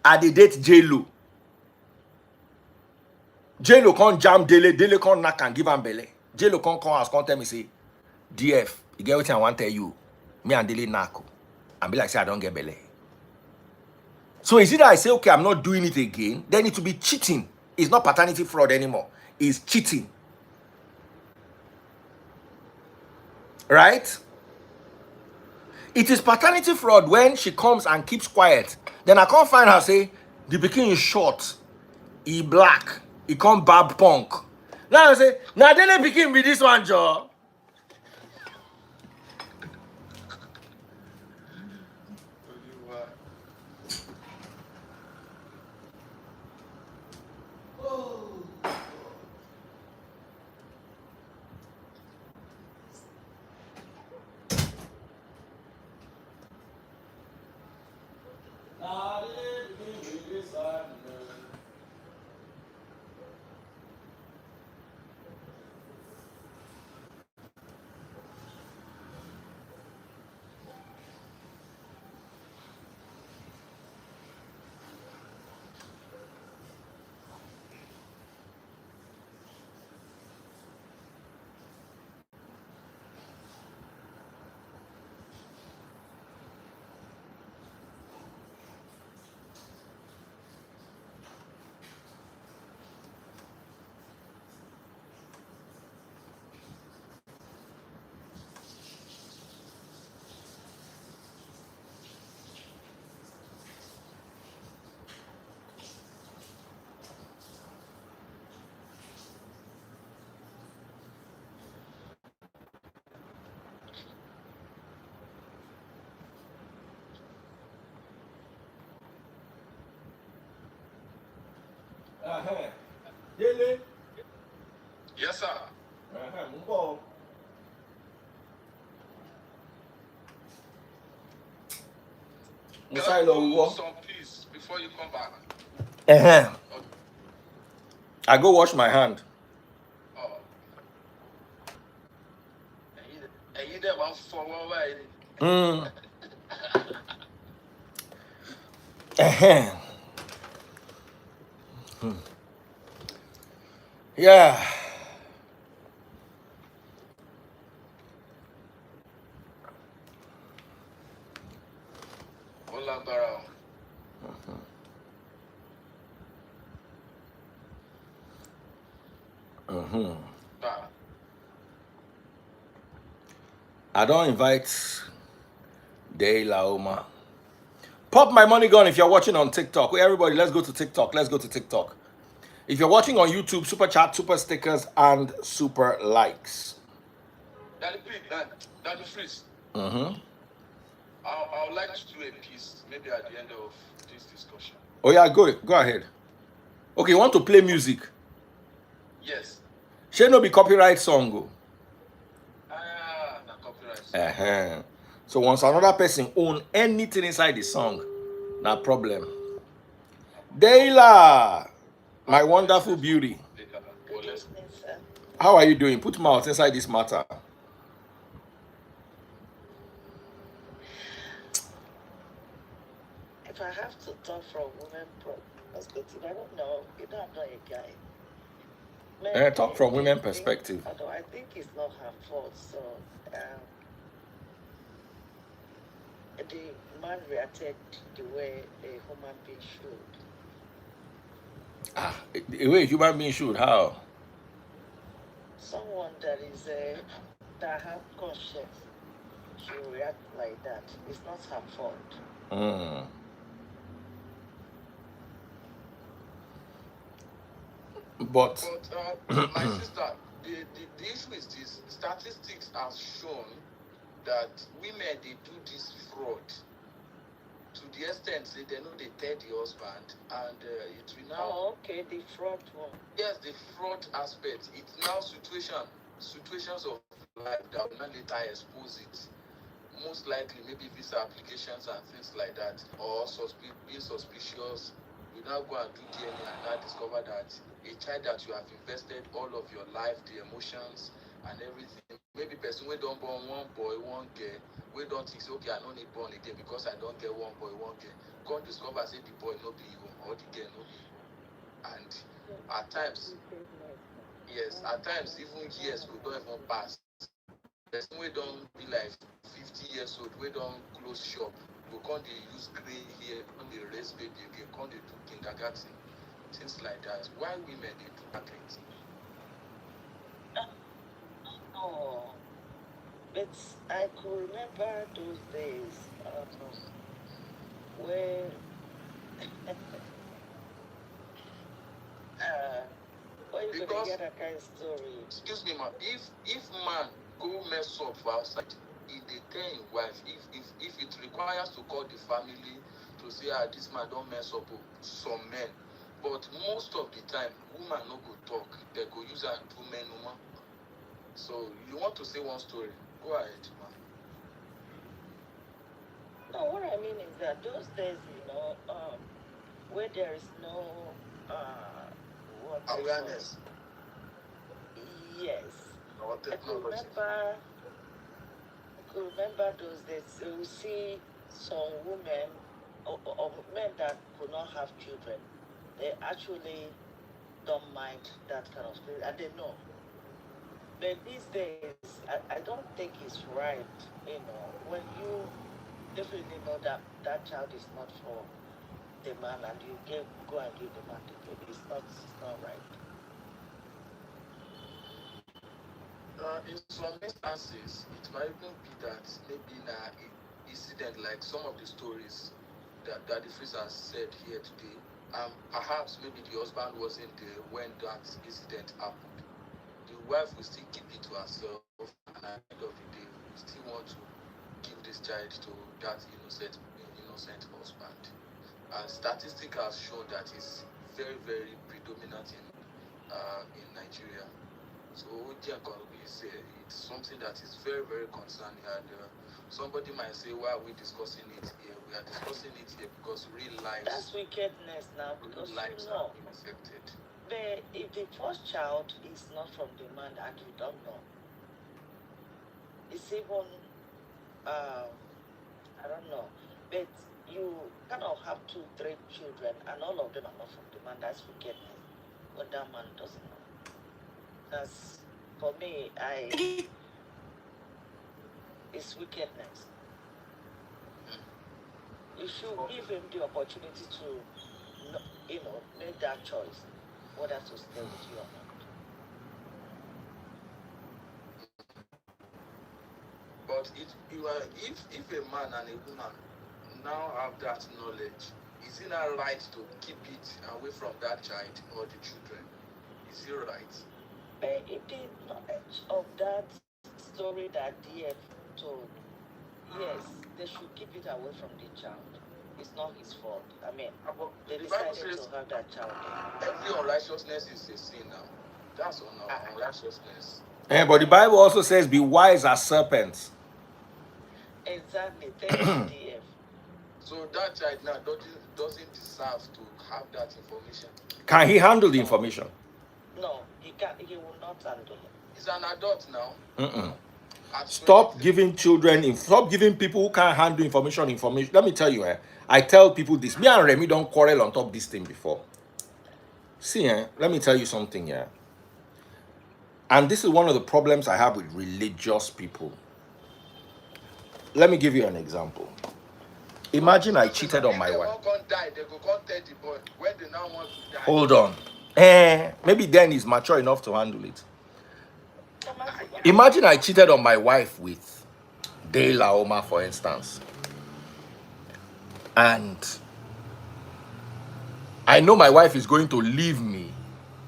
I dey date J-Lo. J-Lo can't jam Dele can't knock and give am belle. J-Lo can't come as can't tell me say, DF, you get what I want to tell you. Me and Dele knock. And be like say I don't get belle. So is it that I say okay, I'm not doing it again? Then it will be cheating. It's not paternity fraud anymore. It's cheating. Right? It is paternity fraud when she comes and keeps quiet. Then I can't find her say, the pikin is short, he black, he come bad punk. Now I say, now Dele pikin be this one, Joe. Yes, sir. Can you do some peace before you come back? Uh-huh. Okay. I go wash my hand. Oh. And you there one for one way. Uh-huh. Yeah. Hola, Barrow. I don't invite De La Oma. Pop my money gun if you're watching on TikTok. Everybody, let's go to TikTok. Let's go to TikTok. If you're watching on YouTube, super chat, super stickers, and super likes. Daddy Freeze. I would like to do a piece maybe at the end of this discussion. Oh yeah, go ahead. Okay, you want to play music? Yes. Shall no be copyright song? Go. Na copyright. So once another person own anything inside the song, no problem. Dayla, my wonderful beauty. Good evening, sir. How are you doing? Put mouth inside this matter. If I have to talk from women perspective, I don't know. You know, I'm not a guy. Talk from women perspective. Although I think it's not her fault. So the man reacted the way a human being should. The way a human being should. How? Someone that is that have conscience should react like that. It's not her fault. But my sister, the issue is this: statistics have shown that women they do this fraud to the extent say they know they tell the husband, and it will now. Oh, okay, the fraud one. Yes, the fraud aspect. It's now situations of life that will not later expose it. Most likely, maybe visa applications and things like that, or being suspicious. You now go and do DNA and now discover that a child that you have invested all of your life, the emotions and everything. Maybe person we don't born one boy, one girl, we don't think say, okay, I don't need born again because I don't get one boy, one girl. Can't discover say the boy no be you or the girl no be you. And at times, yes, at times even years we don't even pass. Person we don't be like 50 years old, we don't close shop. We can't use gray hair, can't they raise baby again, can't they do kindergarten, things like that. Why women they do that kind of thing? Oh, but I could remember those days where you Because get that kind of story. Excuse me, ma. If man go mess up for outside, if they tell him wife, if it requires to call the family to say, this man don't mess up, some men. But most of the time, woman no go talk. They go use her and do men woman. So you want to say one story? Go ahead, man. No, what I mean is that those days, where there is no Awareness. Yes. Or I technology. could remember those days. So you see some women or men that could not have children, they actually don't mind that kind of thing, and they know. But these days, I don't think it's right, when you definitely know that that child is not for the man and you go and give the man the baby. It's not right. In some instances, it might even be that maybe in an incident like some of the stories that the Freeze has said here today, perhaps maybe the husband wasn't there when that incident happened. The wife will still keep it to herself, and at the end of the day, we still want to give this child to that innocent husband. And statistics have shown that it's very, very predominant in in Nigeria. So it's something that is very, very concerning. And somebody might say, why are we discussing it here? We are discussing it here because real lives. That's wickedness now, because lives you know, are being affected. if the first child is not from the man and you don't know, it's even, I don't know, but you kind of have 2, 3 children and all of them are not from the man. That's wickedness. But that man doesn't know. That's, for me, it's wickedness. You should give him the opportunity to, make that choice, whether to stay with you or not. But if a man and a woman now have that knowledge, is it not right to keep it away from that child or the children? Is it right? But if the knowledge of that story that DF told, yes, they should keep it away from the child. It's not his fault. I mean, they decided to have that child. Every unrighteousness is a sin now. That's unrighteousness. But the Bible also says, be wise as serpents. Exactly. Thank you, DF. So that child now doesn't deserve to have that information. Can he handle the information? No, he can't. He will not handle it. He's an adult now. Stop giving people who can't handle information. Let me tell you, I tell people this. Me and Remy don't quarrel on top this thing before. See, let me tell you something, and this is one of the problems I have with religious people. Let me give you an example. Imagine I cheated on my wife. Hold on. Maybe then he's mature enough to handle it. Imagine I cheated on my wife with Dela Oma, for instance. And I know my wife is going to leave me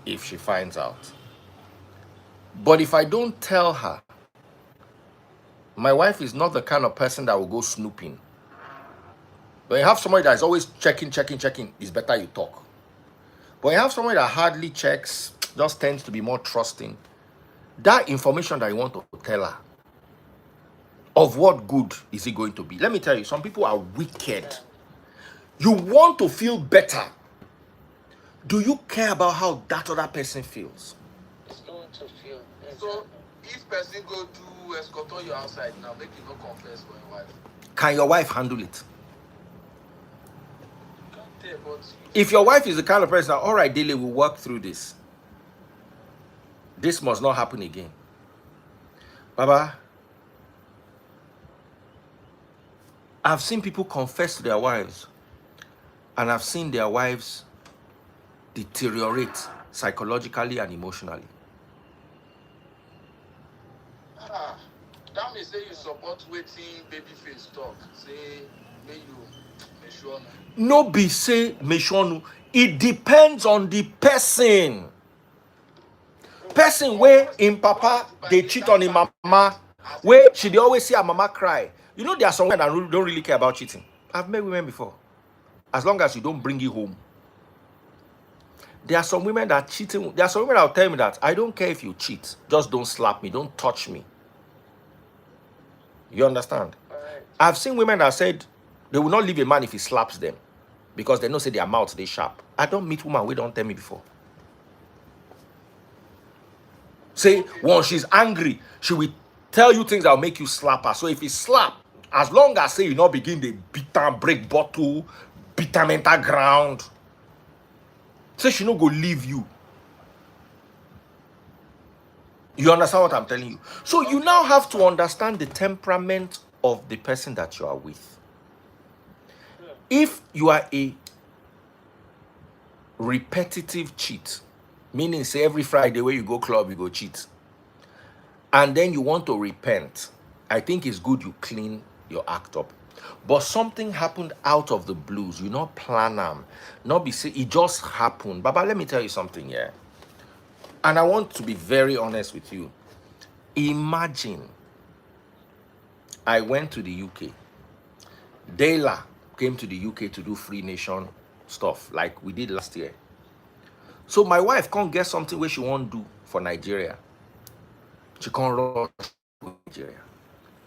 if she finds out. But if I don't tell her, my wife is not the kind of person that will go snooping. When you have somebody that is always checking, it's better you talk. But when you have somebody that hardly checks, just tends to be more trusting, that information that you want to tell her, of what good is it going to be? Let me tell you, some people are wicked. You want to feel better. Do you care about how that other person feels? It's going to feel. So, if person go to escort you outside now, make you not confess for your wife. Can your wife handle it? If your wife is the kind of person, all right, Dele, we'll work through this. This must not happen again. Baba, I've seen people confess to their wives, and I've seen their wives deteriorate psychologically and emotionally. That means say you support waiting babyface talk. Say, may sure. No be say meshonu. It depends on the person. Person where in papa they cheat on him mama, where she dey always see her mama cry. You know there are some women that don't really care about cheating. I've met women before. As long as you don't bring it home. There are some women that cheating. There are some women that will tell me that I don't care if you cheat, just don't slap me, don't touch me. You understand? I've seen women that said they will not leave a man if he slaps them because they know say their mouth they sharp. I don't meet women who don't tell me before. Say when she's angry, she will tell you things that will make you slap her. So if he slap, as long as say you not begin the beat and break bottle, beat and enter ground, say she no go leave you. You understand what I'm telling you? So you now have to understand the temperament of the person that you are with. If you are a repetitive cheat, meaning say every Friday when you go club, you go cheat, and then you want to repent, I think it's good you clean your act up. But something happened out of the blues. You not plan them. Not be say it just happened. Baba, let me tell you something here. And I want to be very honest with you. Imagine I went to the UK. Dela came to the UK to do Free Nation stuff like we did last year. So my wife can't get something where she won't do for Nigeria. She can't rush to Nigeria.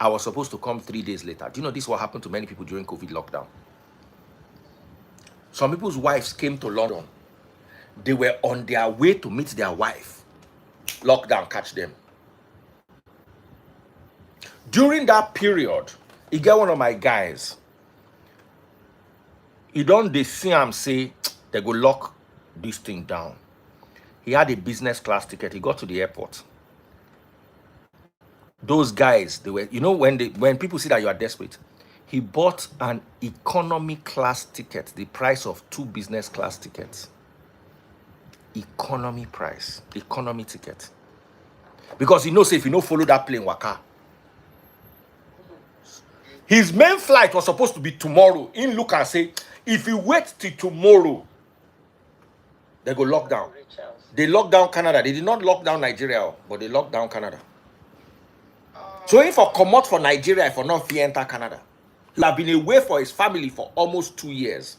I was supposed to come 3 days later. Do you know this is what happened to many people during COVID lockdown? Some people's wives came to London. They were on their way to meet their wife. Lockdown catch them. During that period, he get one of my guys. He don't they see him say they go lock this thing down. He had a business class ticket. He got to the airport. Those guys, they were, you know, when people see that you are desperate, he bought an economy class ticket, the price of 2 business class tickets. Economy price, economy ticket. Because he knows if you don't follow that plane waka. His main flight was supposed to be tomorrow. In look and say, if you wait till tomorrow, they go lock down. They locked down Canada. They did not lock down Nigeria, but they locked down Canada. So if I come out for Nigeria, if I not enter Canada, he have been away for his family for almost 2 years.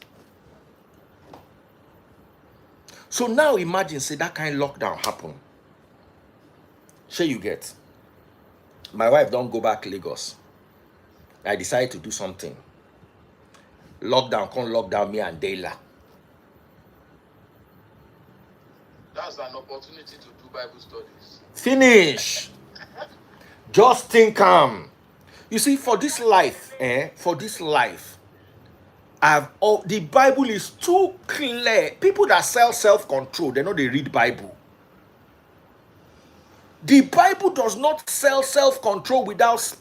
So now imagine, say that kind of lockdown happen. Sure you get. My wife don't go back Lagos. I decided to do something. Lockdown, come lock down me and Dayla. That's an opportunity to do Bible studies. Finish. Just think you see, for this life, the Bible is too clear. People that sell self-control, they know they read Bible. The Bible does not sell self-control without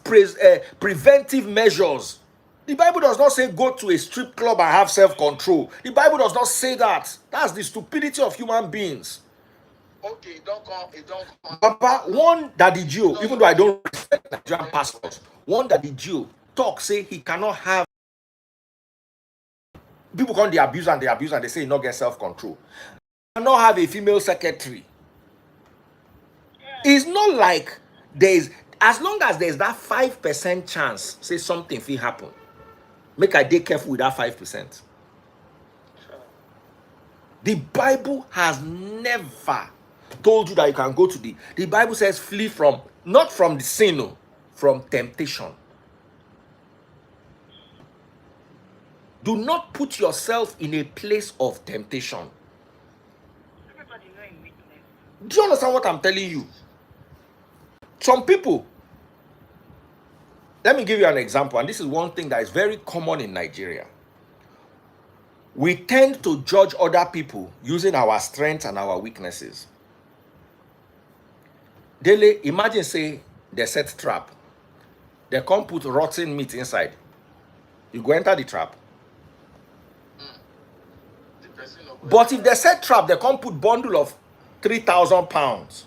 preventive measures. The Bible does not say go to a strip club and have self-control. The Bible does not say that. That's the stupidity of human beings. Okay, it don't come. Papa, one that the Jew, even though I don't respect Nigerian pastors, one that the Jew talk say he cannot have. People come, they abuse and they say he not get self-control. Cannot have a female secretary. It's not like there's, as long as there's that 5% chance, say something will happen. Make I dey careful with that 5%. The Bible has never told you that you can go to the Bible says flee from, not from the sin, no, from temptation. Do not put yourself in a place of temptation. Everybody know in weakness. Do you understand what I'm telling you? Some people, let me give you an example, and this is one thing that is very common in Nigeria. We tend to judge other people using our strengths and our weaknesses. Daily, imagine say they set trap. They come put rotten meat inside. You go enter the trap. But if they set trap, they come put bundle of 3,000 pounds.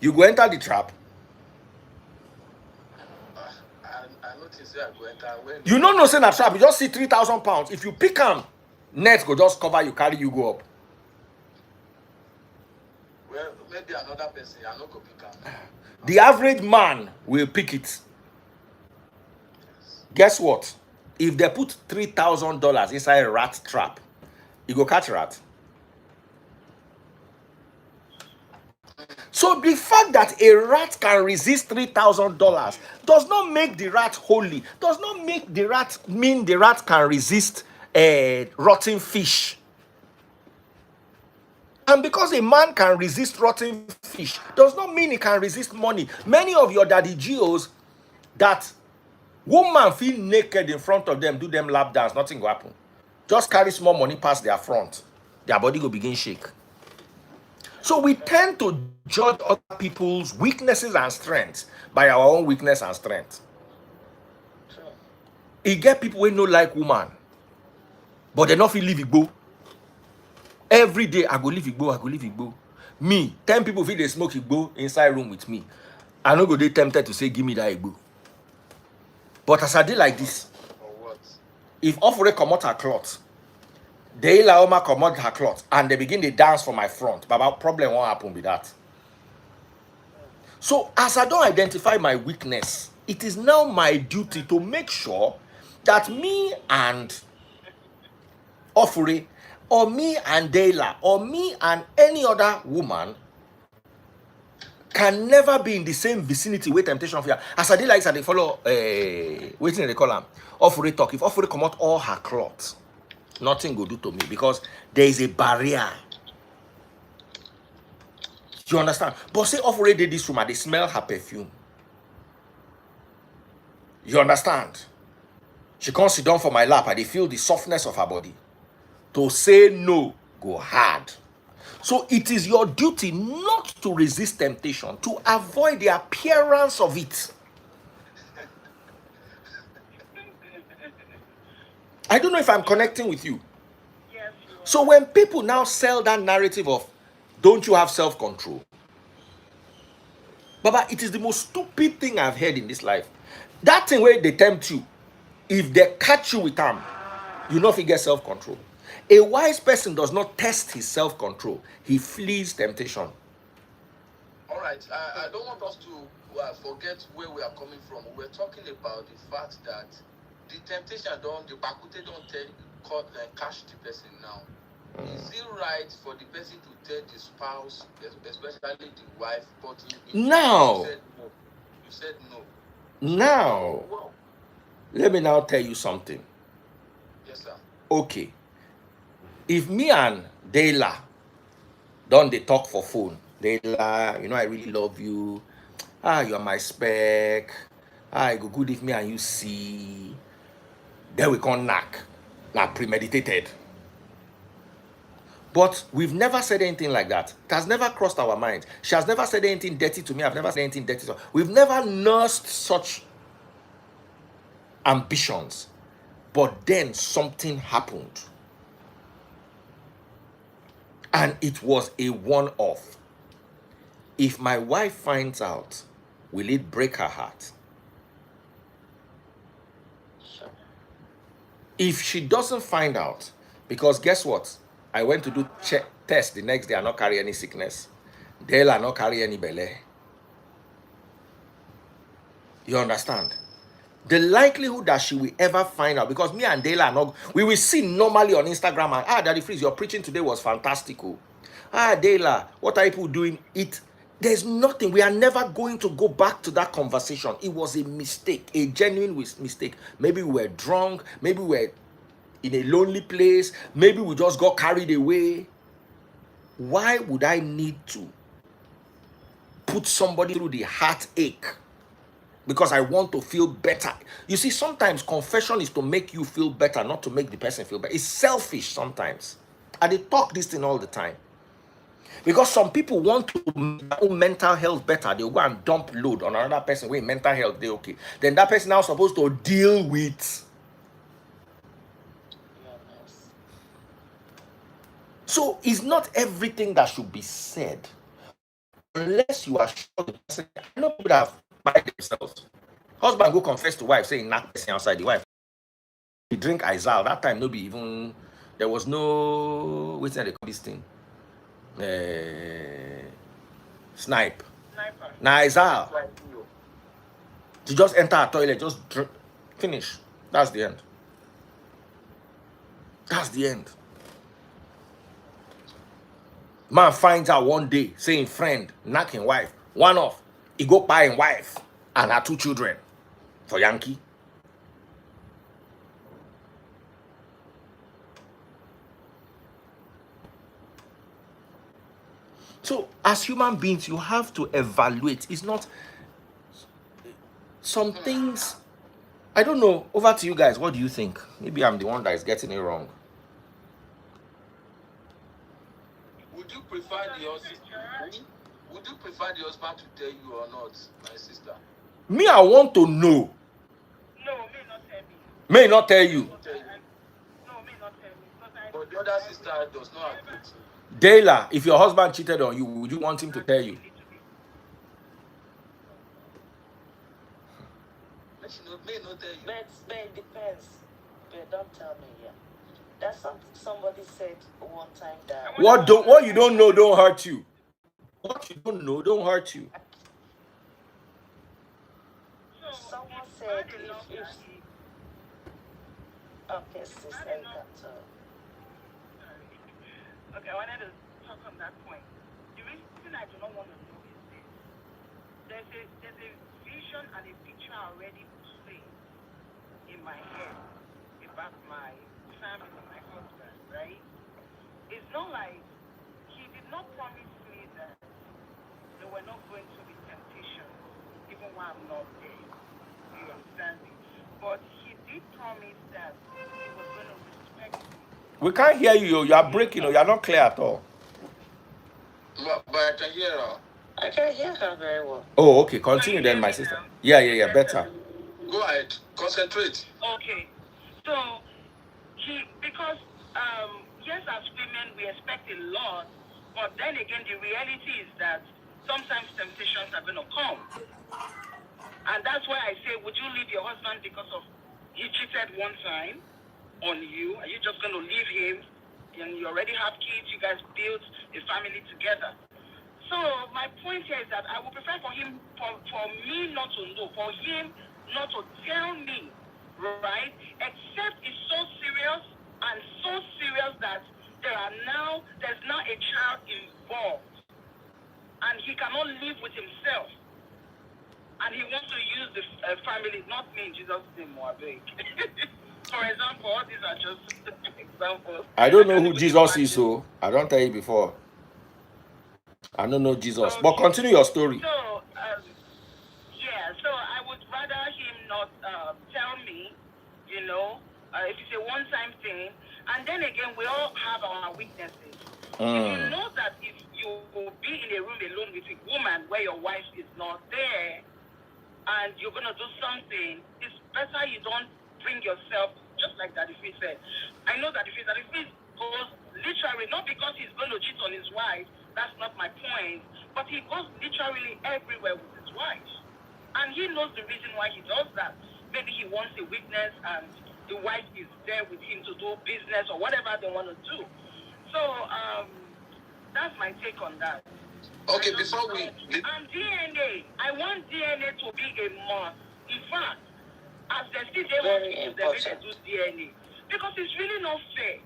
You go enter the trap. I notice I go enter when You don't know say na trap. You just see 3,000 pounds. If you pick them, net go just cover you, carry you go up. well, maybe another person, I not go pick am. The average man will pick it. Guess what? If they put $3,000 inside a rat trap, you go catch rat. So the fact that a rat can resist $3,000 does not make the rat holy. Does not make the rat mean the rat can resist rotten fish. And because a man can resist rotten fish, does not mean he can resist money. Many of your daddy geos that woman feel naked in front of them, do them lap dance, nothing will happen. Just carry small money past their front. Their body will begin shake. So we tend to judge other people's weaknesses and strengths by our own weakness and strength. You get people who no like woman, but they not feel leave Igbo. Every day I go leave Igbo, I go leave Igbo. Me, 10 people feel they smoke Igbo inside room with me. I no go dey tempted to say give me that Igbo. But as I did like this, Or what? if Ofure come out her cloth, they allow me come out her cloth, and they begin to dance for my front. Baba, problem won't happen with that. So as I don't identify my weakness, it is now my duty to make sure that me and Ofure or me and Dayla, or me and any other woman can never be in the same vicinity with temptation of fear. As I did like they follow waiting in the column. Offering talk. If offering come out all her clothes, nothing go do to me because there is a barrier. You understand? But say offering did this room and they smell her perfume. You understand? She can't sit down for my lap and they feel the softness of her body. To say no, go hard. So it is your duty not to resist temptation, to avoid the appearance of it. I don't know if I'm connecting with you. Yes, So when people now sell that narrative of, don't you have self-control? Baba, it is the most stupid thing I've heard in this life. That thing where they tempt you, if they catch you with them, you know if you get self-control. A wise person does not test his self-control. He flees temptation. All right, I don't want us to forget where we are coming from. We're talking about the fact that the temptation the bakute don't catch the person now. Is it right for the person to tell the spouse, especially the wife, but Now, you said no. Now, let me now tell you something. Yes, sir. Okay. If me and Dayla don't they talk for phone, Dayla, you know I really love you. You are my spec. It go good if me and you see. Then we can knock. Like premeditated. But we've never said anything like that. It has never crossed our minds. She has never said anything dirty to me. I've never said anything dirty to her. We've never nursed such ambitions. But then something happened. And it was a one-off. If my wife finds out, will it break her heart? Sure. If she doesn't find out, because guess what? I went to do test the next day. I not carry any sickness. They'll not carry any belly. You understand? The likelihood that she will ever find out, because me and Dayla are not, we will see normally on Instagram and Daddy Freeze, your preaching today was fantastical. Dayla, what are people doing? There's nothing. We are never going to go back to that conversation. It was a mistake, a genuine mistake. Maybe we were drunk, maybe we were in a lonely place, maybe we just got carried away. Why would I need to put somebody through the heartache because I want to feel better? You see, sometimes confession is to make you feel better, not to make the person feel better. It's selfish sometimes. And they talk this thing all the time. Because some people want to make their own mental health better. They'll go and dump load on another person with mental health. They're okay. Then that person now supposed to deal with. Yes. So it's not everything that should be said. Unless you are sure the person. I know people that have by themselves. Husband go confess to wife saying knock person outside. The wife he drink Izal. That time no be even there was no what's that they call this thing? Snipe. Sniper. Now Izal. You just enter a toilet, just drink, finish. That's the end. That's the end. Man finds out one day, saying friend, knocking wife, one off. He go buy wife and her 2 children for Yankee. So as human beings, you have to evaluate. It's not some things. I don't know. Over to you guys. What do you think? Maybe I'm the one that is getting it wrong. Would you prefer the husband? Would you prefer the husband to tell you or not, my sister? Me, I want to know. No, may not tell me. May not tell you. No, may not tell me. But the other sister does not agree to. Dayla, if your husband cheated on you, would you want him to tell you? May not tell you. But it depends. But don't tell me, yeah. That's something somebody said one time that What you don't know don't hurt you. What you don't know don't hurt you. someone said if okay, sister, you can tell. Okay, I wanted to talk on that point. The reason I do not want to know is this. There's a vision and a picture already playing in my head about my family, my husband, right? It's not like he did not promise me that there were not going to be temptations, even while I'm not there. You understand me? But he did promise that he was going to respect me. We can't hear you. You are breaking, or you are not clear at all. But I can hear her. I can hear her very well. Oh, okay. Continue then, my sister. Now? Yeah. Better. Go ahead. Concentrate. Okay. So because yes, as women we expect a lot, but then again the reality is that sometimes temptations are going to come, and that's why I say, would you leave your husband because of he cheated one time on you? Are you just going to leave him? And you already have kids. You guys built a family together. So my point here is that I would prefer for him, for me not to know, for him not to tell me, right? Except it's so serious and so serious that there's now a child involved, and he cannot live with himself, and he wants to use the family, not me in Jesus' name, Moabek. For example, all these are just examples. I don't know who Jesus is, so I don't tell you before. I don't know Jesus. Okay. But continue your story. So, so I would rather him not tell me, if it's a one-time thing. And then again, we all have our weaknesses. If you know that if you will be in a room alone with a woman where your wife is not there, and you're going to do something, it's better you don't bring yourself, just like Daddy Fee said. I know Daddy Fee goes literally, not because he's going to cheat on his wife, that's not my point, but he goes literally everywhere with his wife. And he knows the reason why he does that. Maybe he wants a witness and the wife is there with him to do business or whatever they want to do. So that's my take on that. Okay, before we... And DNA, I want DNA to be a must. In fact, as they still they want to do DNA. Because it's really not fair.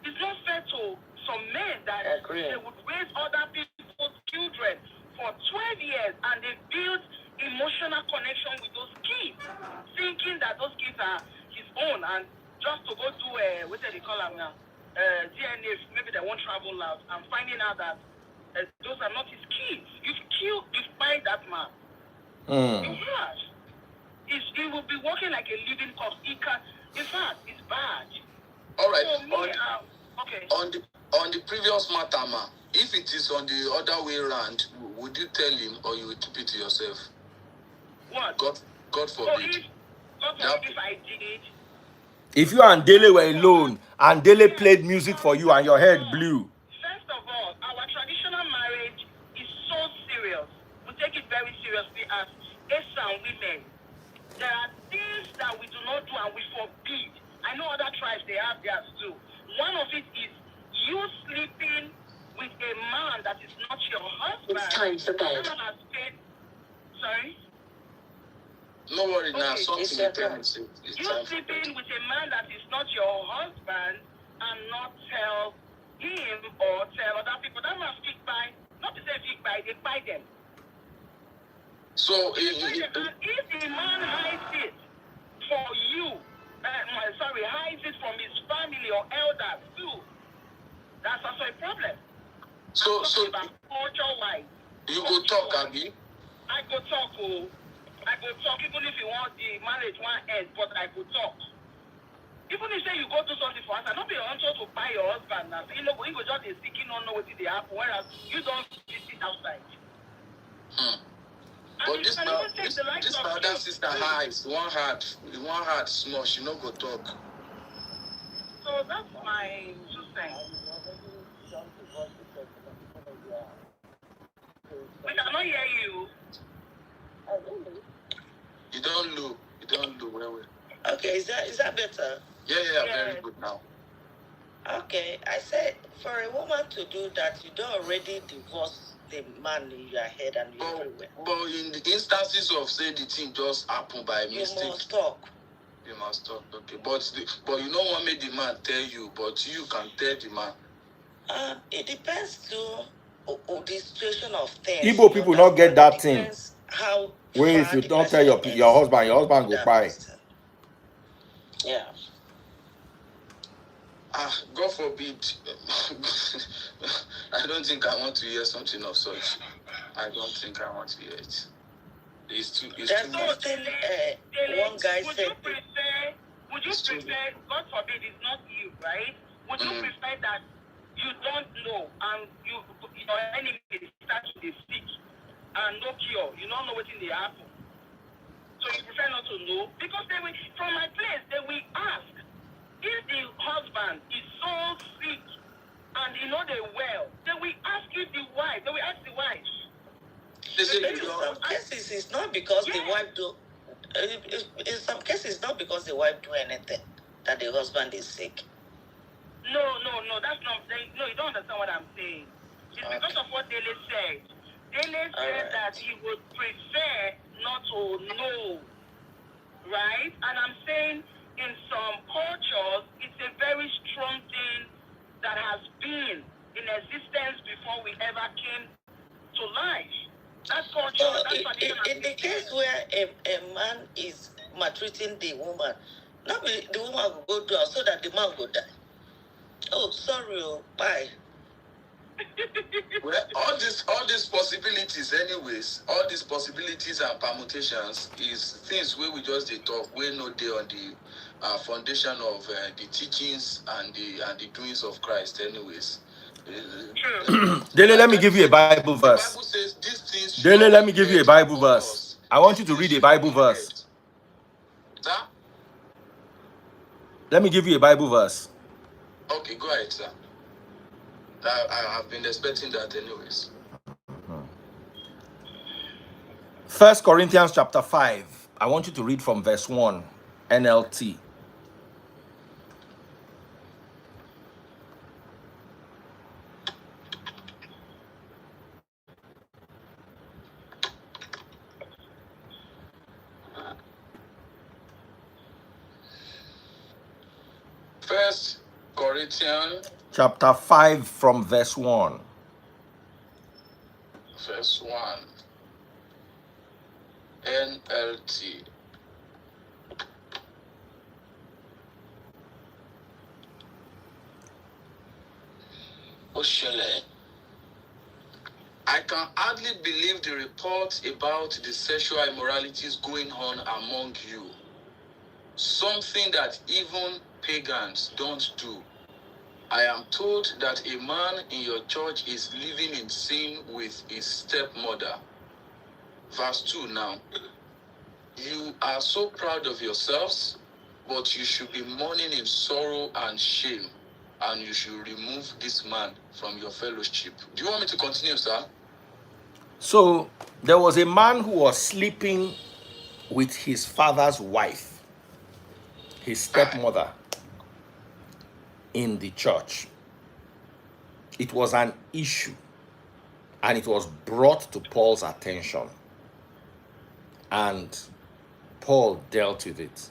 It's not fair to some men that they would raise other people's children for 12 years and they build emotional connection with those kids, thinking that those kids are his own, and just to go do what do they call them now? DNA, maybe they won't travel out, and finding out that those are not his kids. You find that man. You have. He will be working like a living corpse. In fact, it's bad. All right. So me, okay. On the previous matter, ma, if it is on the other way around, would you tell him or you would keep it to yourself? What? God forbid. So if I did. If you and Dele were alone and Dele played music for you and your head blew. First of all, our traditional marriage is so serious. We take it very seriously as Asian women. There are things that we do not do and we forbid. I know other tribes, they have theirs too. One of it is you sleeping with a man that is not your husband. It's time for bed. Sorry? No worry now, something you sleeping with a man that is not your husband and not tell him or tell other people. That must speak by, not to say speak by, they buy them. So if the man hides it for you, hides it from his family or elders too, that's also a problem. So about culture-wise. You go talk, Abby? I go talk, even if you want the marriage one end, but I go talk. Even if say you go do something for us, I don't be on to buy your husband now. So, you go just seeking on know what they happen, whereas you don't sit outside. But this other sister hides one heart small, she no go talk. So that's my 2 cents. We cannot hear you. You don't look well. Okay, is that better? Yeah, very good now. Okay, I said for a woman to do that, you don't already divorce the man in your head and everywhere. But in the instances of say the thing just happen by mistake, you must talk. You must talk, okay. But you don't want me the man tell you, but you can tell the man. It depends to the situation of things. Igbo You people not get understand? that It thing. depends how Where if far you the don't tell person your is husband go that buy. person. Yeah. God forbid. I don't think I want to hear something of such. I don't think I want to hear it. It's too much. One guy said. Would you prefer, God forbid, it's not you, right? Would you prefer that you don't know and your enemy start to be sick and no cure? You don't know what's in the apple. So you prefer not to know? Because they will, from my place, they will ask if the husband is so sick and they're well, they will ask if the wife, they will ask the wife. In some cases, it's not because the wife do. In some cases, it's not because the wife do anything that the husband is sick. No, that's not. No, you don't understand what I'm saying. It's because of what Dele said. Dele said that he would prefer not to know, right? And I'm saying in some cultures, it's a very strong thing that has been in existence before we ever came to life. That culture, that tradition. In the case where a man is maltreating the woman, not the woman will go down so that the man will die. Oh, sorry, bye. Well, all these possibilities, anyways, all these possibilities and permutations is things where we just they talk. We know they on the foundation of the teachings and the doings of Christ, anyways. Dele, let me give you a Bible verse. The Bible says these things. Dele, let me give you a Bible verse. I want you to read a Bible verse. Sir? Let me give you a Bible verse. Okay, go ahead, sir. I have been expecting that anyways. 1 Corinthians chapter 5. I want you to read from verse 1, NLT. First Corinthians chapter 5 from verse 1. Verse 1. NLT. Oshele. I can hardly believe the reports about the sexual immoralities going on among you. Something that even pagans don't do. I am told that a man in your church is living in sin with his stepmother. Verse 2 now. You are so proud of yourselves, but you should be mourning in sorrow and shame, and you should remove this man from your fellowship. Do you want me to continue, sir? So, there was a man who was sleeping with his father's wife, his stepmother, in the church. It was an issue, and it was brought to Paul's attention. And Paul dealt with it.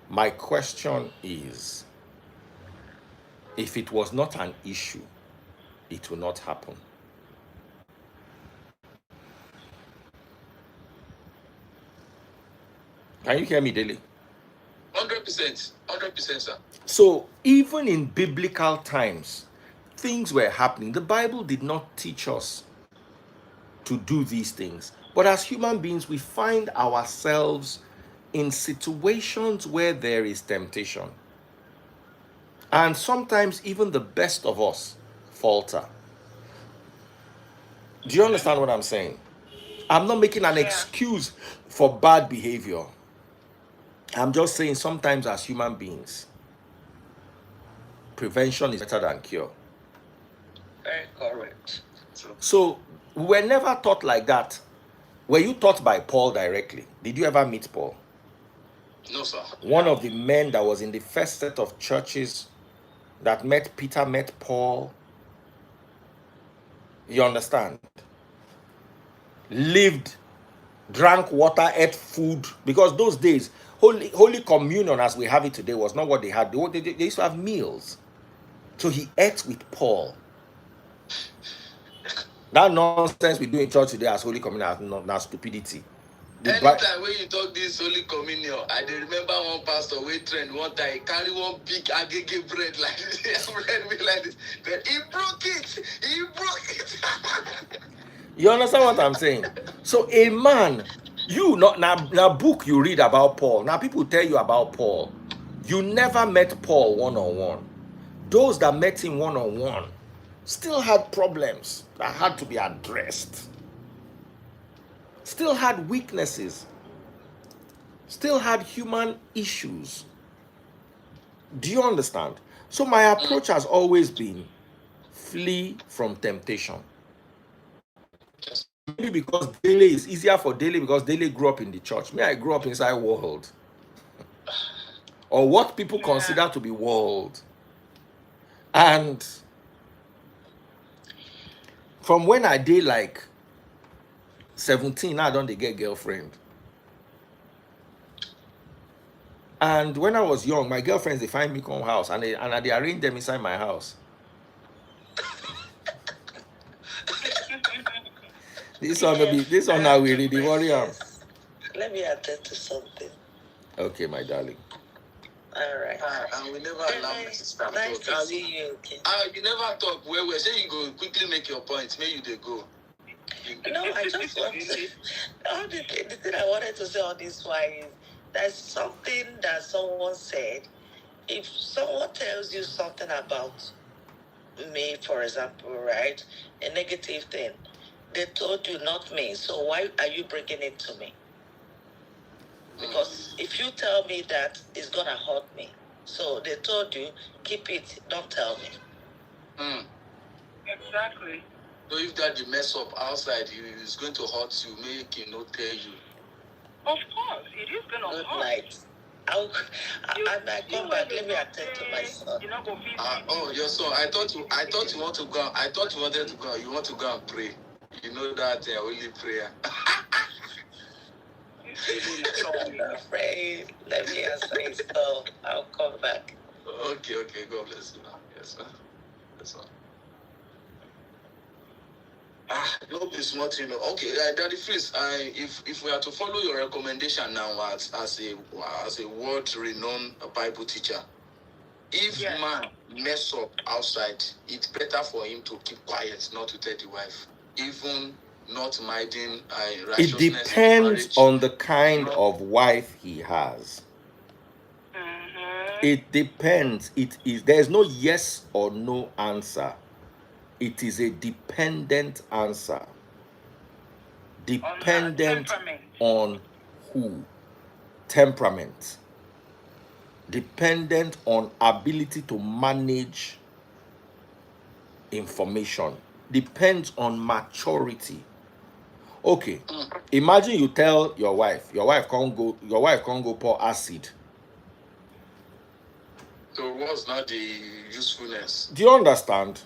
My question is, if it was not an issue, it will not happen. Can you hear me, Dele? 100%. 100%, sir. So, even in biblical times, things were happening. The Bible did not teach us to do these things. But as human beings, we find ourselves in situations where there is temptation. And sometimes even the best of us falter. Do you understand what I'm saying? I'm not making an excuse for bad behavior. I'm just saying sometimes as human beings, prevention is better than cure. Very correct. So we were never taught like that. Were you taught by Paul directly? Did you ever meet Paul? No, sir. One of the men that was in the first set of churches that met Peter, met Paul. You understand? Lived, drank water, ate food. Because those days, Holy Communion as we have it today was not what they had. They used to have meals. So he ate with Paul. That nonsense we do in church today as Holy Communion, that's stupidity. Anytime when you talk this Holy Communion, I dey remember one pastor wey trend one time, he carry one big agege bread like this, bread like this, but he broke it. You understand what I'm saying? So a man, you not now book you read about Paul. Now people tell you about Paul. You never met Paul one-on-one. Those that met him one-on-one still had problems that had to be addressed. Still had weaknesses. Still had human issues. Do you understand? So my approach has always been flee from temptation. Maybe because Dele is easier for Dele because Dele grew up in the church. Me, I grew up inside world. Or what people consider to be world. And from when I did like 17, I don't get girlfriend. And when I was young, my girlfriends, they find me come house and they arrange them inside my house. This one now we really worry. Let me attend to something. Okay, my darling. All right. And we never allow my sister nice talk. To see you again. You never talk. Well, say you go quickly make your point. Maybe they go. No, I just want to. The thing I wanted to say on this one is there's something that someone said. If someone tells you something about me, for example, right, a negative thing, they told you not me. So why are you bringing it to me? Because if you tell me that, it's gonna hurt me. So they told you, keep it, don't tell me. Exactly. So if that you mess up outside, it's going to hurt you, make you not tell you. Of course, it is gonna hurt. Good night. I might come back. Let me attend to my son. Your son. I thought you want to go. I thought you wanted to go. You want to go and pray. You know that only prayer. I'm not afraid. Let me answer his call. I'll come back. Okay. God bless you. Yes, sir. Yes, sir. No be smart, you know. Okay, Daddy Freeze, if we are to follow your recommendation now as a world-renowned Bible teacher, if man mess up outside, it's better for him to keep quiet, not to tell the wife, even not minding righteousness. It depends on the kind of wife he has. It depends. There's no yes or no answer. It is a dependent answer. Dependent on who? Temperament. Dependent on ability to manage information. Depends on maturity. Okay. Imagine you tell your wife can't go pour acid. So what's not the usefulness? Do you understand?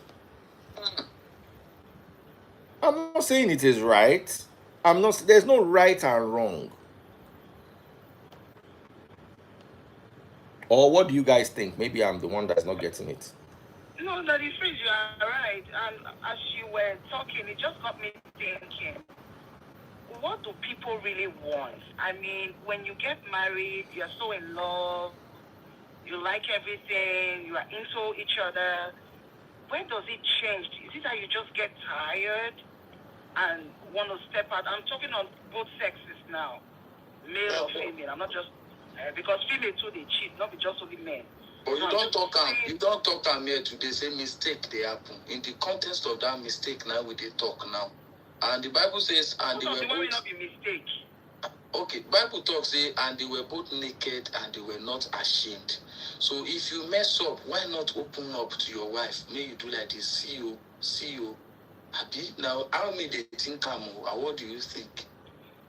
I'm not saying it is right. There's no right and wrong. Or what do you guys think? Maybe I'm the one that's not getting it. No, Daddy Freeze, you are right. And as you were talking, it just got me thinking, what do people really want? I mean, when you get married, you're so in love, you like everything, you are into each other. When does it change? Is it that you just get tired and want to step out? I'm talking on both sexes now, male or female. I'm not just because female too they cheat, not just only men. But you don't talk am here today. Say mistake they happen in the context of that mistake. Now we they talk now, and the Bible says, and they were both. Will not be mistake. Okay, Bible talks say, and they were both naked and they were not ashamed. So if you mess up, why not open up to your wife? May you do like this. See you. Abi, now how may they think what do you think?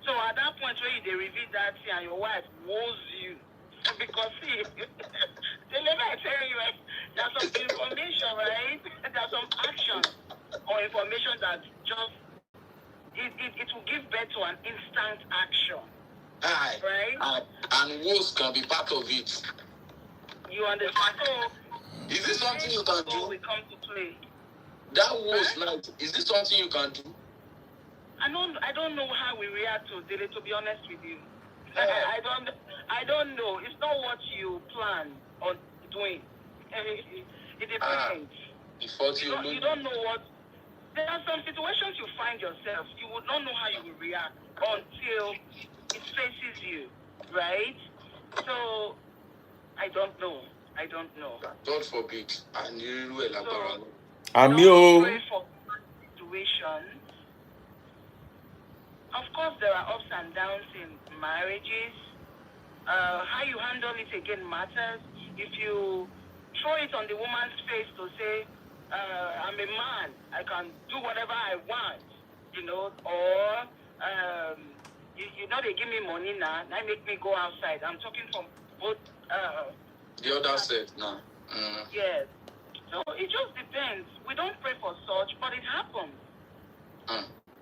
So at that point where they reveal that thing and your wife woes you, because see, they never tell you there's some information, right? There's some action or information that just it will give birth to an instant action. Right? And woes can be part of it. You understand? So is this something you can do? We come to play. That was night. Is this something you can do? I don't know how we react to it, to be honest with you. I don't know. It's not what you plan on doing. It depends. You don't know what. There are some situations you find yourself. You would not know how you will react until it faces you, right? So I don't know. God forbid. And you will elaborate. Don't pray for situations. Of course, there are ups and downs in marriages. How you handle it again matters. If you throw it on the woman's face to say, I'm a man, I can do whatever I want, or they give me money now make me go outside. I'm talking from both. The other side now. Yes. So it just depends. We don't pray for such, but it happens.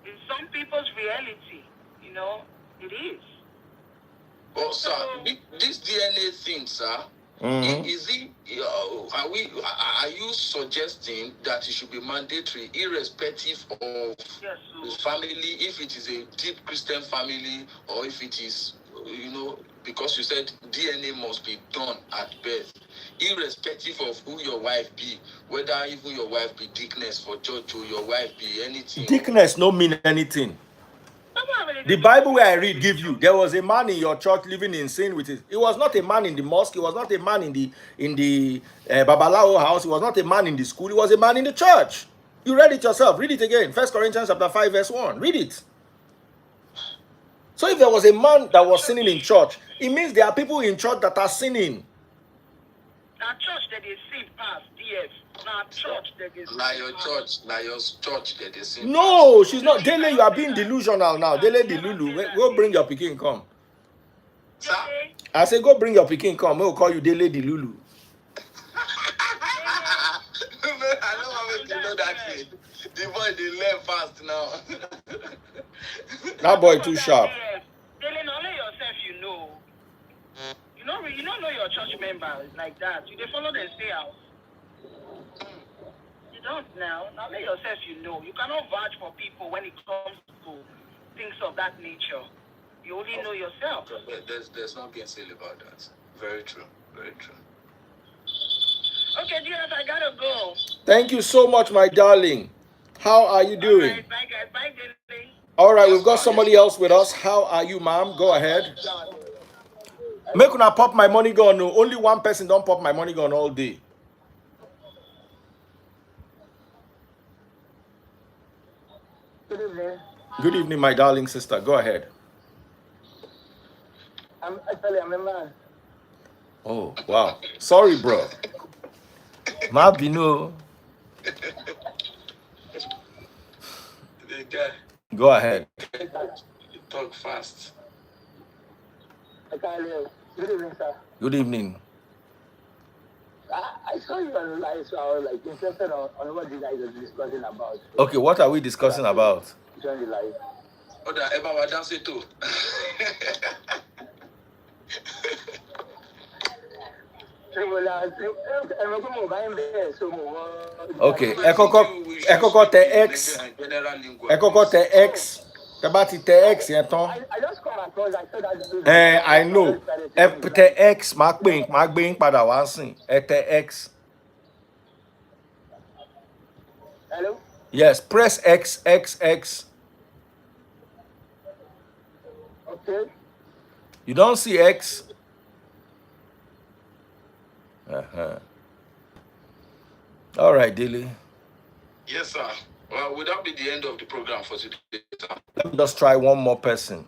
It's some people's reality, it is. Well, sir, this DNA thing, sir, is it? Are you suggesting that it should be mandatory, irrespective of the family, if it is a deep Christian family, or if it is, because you said DNA must be done at birth, irrespective of who your wife be, whether even your wife be deaconess for church or your wife be anything. Deaconess no mean anything. The Bible where I read give you, there was a man in your church living in sin with it. It was not a man in the mosque. It was not a man in the Babalao house. It was not a man in the school. It was a man in the church. You read it yourself. Read it again. 1 Corinthians chapter 5 verse 1. Read it. So if there was a man that was sinning in church, it means there are people in church that are sinning. Now church that is sin past, yes. Now church that is your church that is sin. No, she's not. Dele, you are being delusional now. Dele Delulu. Go bring your pikin, come. Sir? I say go bring your pikin, come. We'll call you Dele Delulu. I don't want to know that thing. The boy they learn fast now. That boy too sharp. Dele, not let yourself, You don't know your church members like that. You they follow them stay out. You don't now. Now let yourself You cannot vouch for people when it comes to things of that nature. You only know yourself. There's no being silly about that. Very true. Very true. Okay, dear, I gotta go. Thank you so much, my darling. How are you doing? All right, bye guys. Bye, Dele. All right, we've got somebody else with us. How are you, ma'am? Go ahead. Make una pop my money gun. No, only one person don't pop my money gun all day. Good evening. Good evening, my darling sister. Go ahead. I'm a man. Oh, wow. Sorry, bro. Mabino. Go ahead. You talk fast. Good evening, sir. Good evening. I saw you on live, so I was interested on what you guys are discussing about. Okay, what are we discussing about? Join the live. Oh, that ever was dancing too. Okay, Ekoko te X. Tabati te X, I just come across, I saw that. I know. Te X, Mark Bing, pada wansin. Te X. Hello? Yes, press X, X, X. Okay. You don't see X? All right, Dilly. Yes, sir. Well, would that be the end of the program for today, sir? Let me just try one more person.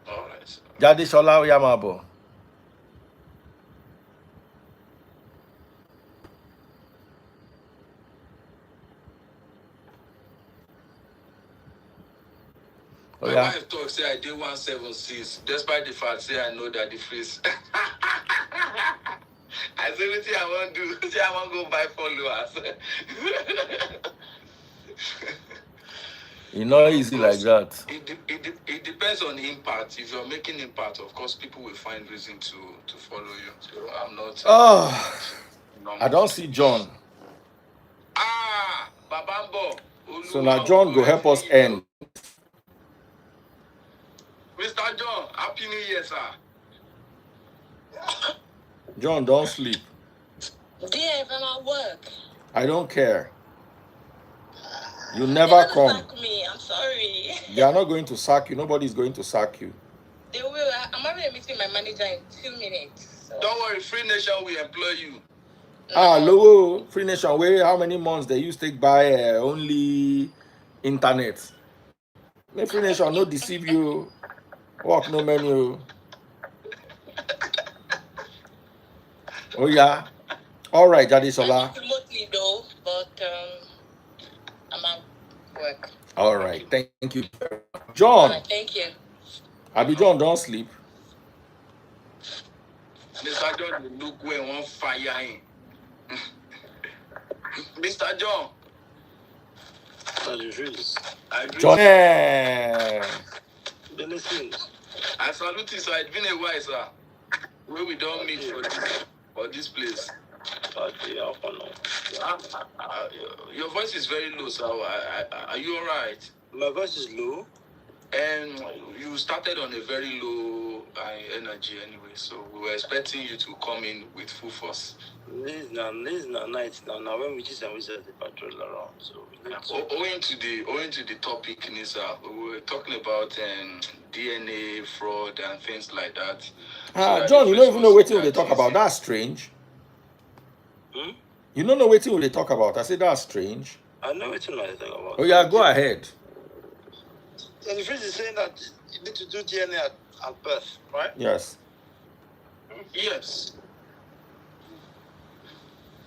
All right, sir. Jadi Shola Yamabo. My wife talk say I did 176, despite the fact say I know that the freeze. I say what I want to do. Say I want to go buy followers. It's not easy like that. It depends on the impact. If you're making impact, of course, people will find reason to follow you. So I'm not. I don't see John. Babambo. So now John go help us end. Mr. John, Happy New Year, sir. John, don't sleep. Dear, if I'm at work. I don't care. You They're never gonna come. sack me. I'm sorry. They are not going to sack you. Nobody's going to sack you. They will. I'm having a meeting with my manager in 2 minutes. So. Don't worry, Free Nation will employ you. Logo, Free Nation, where how many months they used to take by only internet? May Free Nation no deceive you. Work no menu. Oh yeah. All right, Jadesola. Remotely though, but I'm at work. All right, thank you, John. Right, thank you. Abi John, don't sleep. Mr. John, look where one fire in. Mr. John. John. I salute you, sir. It's been a while, sir. Where we don't meet for this place. Your voice is very low, sir. Are you all right? My voice is low. And you started on a very low energy anyway, so we were expecting you to come in with full force. This is not night now when we just the patrol around. So owing to the topic, Nisa, we were talking about DNA fraud and things like that. John, you don't even know what they talk about. That's strange. You don't know what they talk about. I said that's strange. I know what they talk about. Oh yeah, go ahead. So the phrase is saying that you need to do DNA at birth, right? Yes. Yes.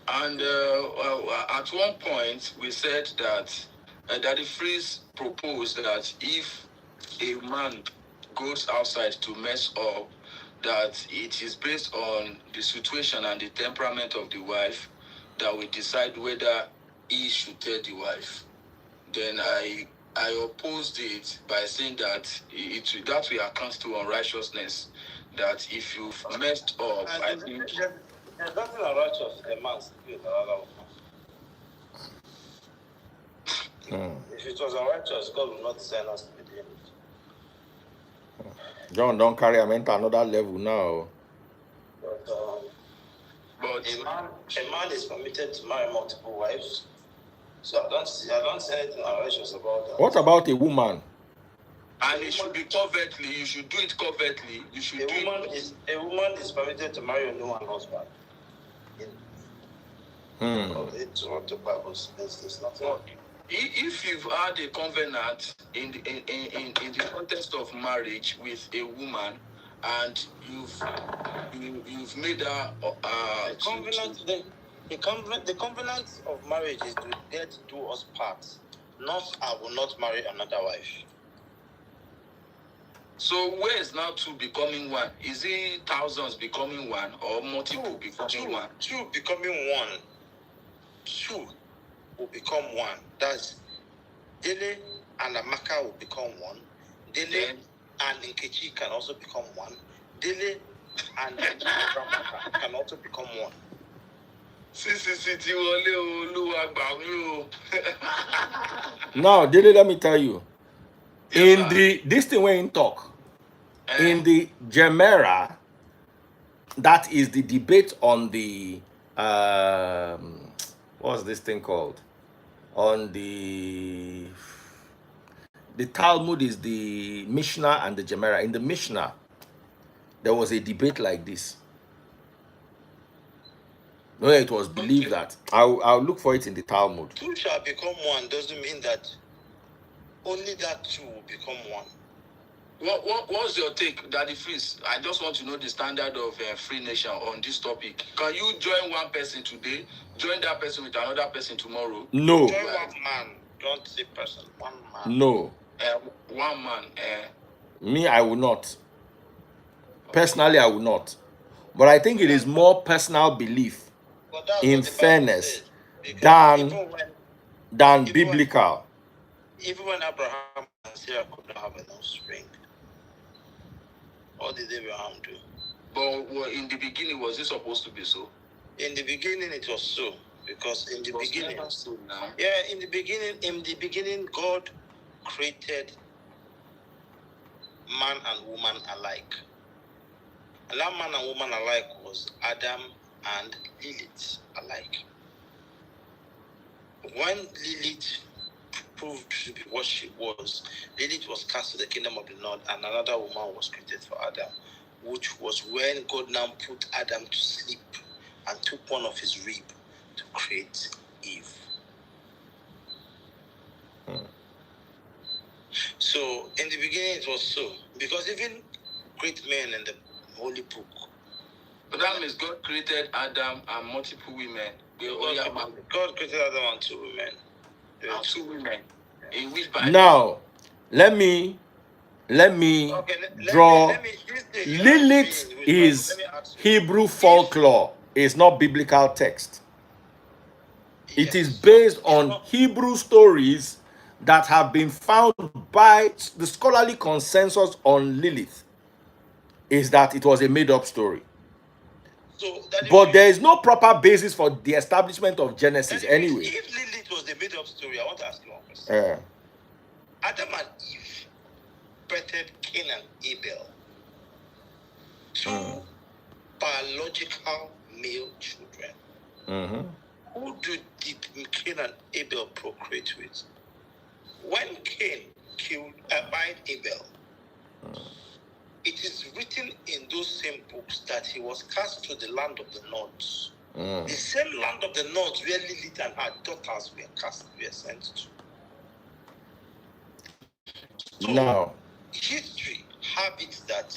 And at one point, we said that Daddy Freeze proposed that if a man goes outside to mess up, that it is based on the situation and the temperament of the wife that we decide whether he should tell the wife. Then I opposed it by saying that that will account to unrighteousness. That if you've messed up, I think there's nothing unrighteous in a man's with another woman. If it was unrighteous, God would not send us to be doing it. John, don't carry him into another level now. But a man is permitted to marry multiple wives. So I don't see anything unrighteous about that. What about a woman? And it should be covertly. You should do it covertly. You should a woman is permitted to marry only one husband. It's what the Bible says. There's nothing. If you've had a covenant in the context of marriage with a woman, and you've made her the covenant of marriage is to get to us part. Not I will not marry another wife. So where is now two becoming one? Is it thousands becoming one or multiple becoming one? Two becoming one. Two will become one. That's Dele and Amaka will become one. Dele and Nkechi can also become one. Dele and Amaka can also become one. Now, Dele, let me tell you. This thing when you talk, in the Gemera, that is the debate on the what's this thing called? On the Talmud is the Mishnah and the Gemara. In the Mishnah, there was a debate like this. Where it was believed that I'll look for it in the Talmud. Two shall become one doesn't mean that only that two will become one. What's your take, Daddy Freeze? I just want to know the standard of Free Nation on this topic. Can you join one person today, join that person with another person tomorrow? No. Join one man, don't say person. One man. No. One man. Me, I will not. Personally, I will not. But I think it is more personal belief in fairness than biblical. Even when Abraham and Sarah could not have enough spring, what did Abraham do? But in the beginning, was it supposed to be so? In the beginning, it was so. Because in the Was beginning, never so now. in the beginning, God created man and woman alike. And that man and woman alike was Adam and Lilith alike. When Lilith proved to be what she was, Lilith was cast to the kingdom of the north, and another woman was created for Adam, which was when God now put Adam to sleep and took one of his rib to create Eve. So in the beginning it was so, because even great men in the holy book. But that means God created Adam and multiple women. God created Adam and two women. There were two women. In which Bible? Now, let me draw. Lilith is Hebrew folklore. It's not biblical text. It is based on Hebrew stories that have been found by the scholarly consensus on Lilith is that it was a made-up story. But there is no proper basis for the establishment of Genesis anyway. If Lilith was a made-up story, I want to ask you one question. Adam and Eve birthed Cain and Abel, two biological male children. Who did Cain and Abel procreate with? When Cain died Abel, it is written in those same books that he was cast to the land of the north. The same land of the north where Lilith and her daughters were sent to. So now, history have it that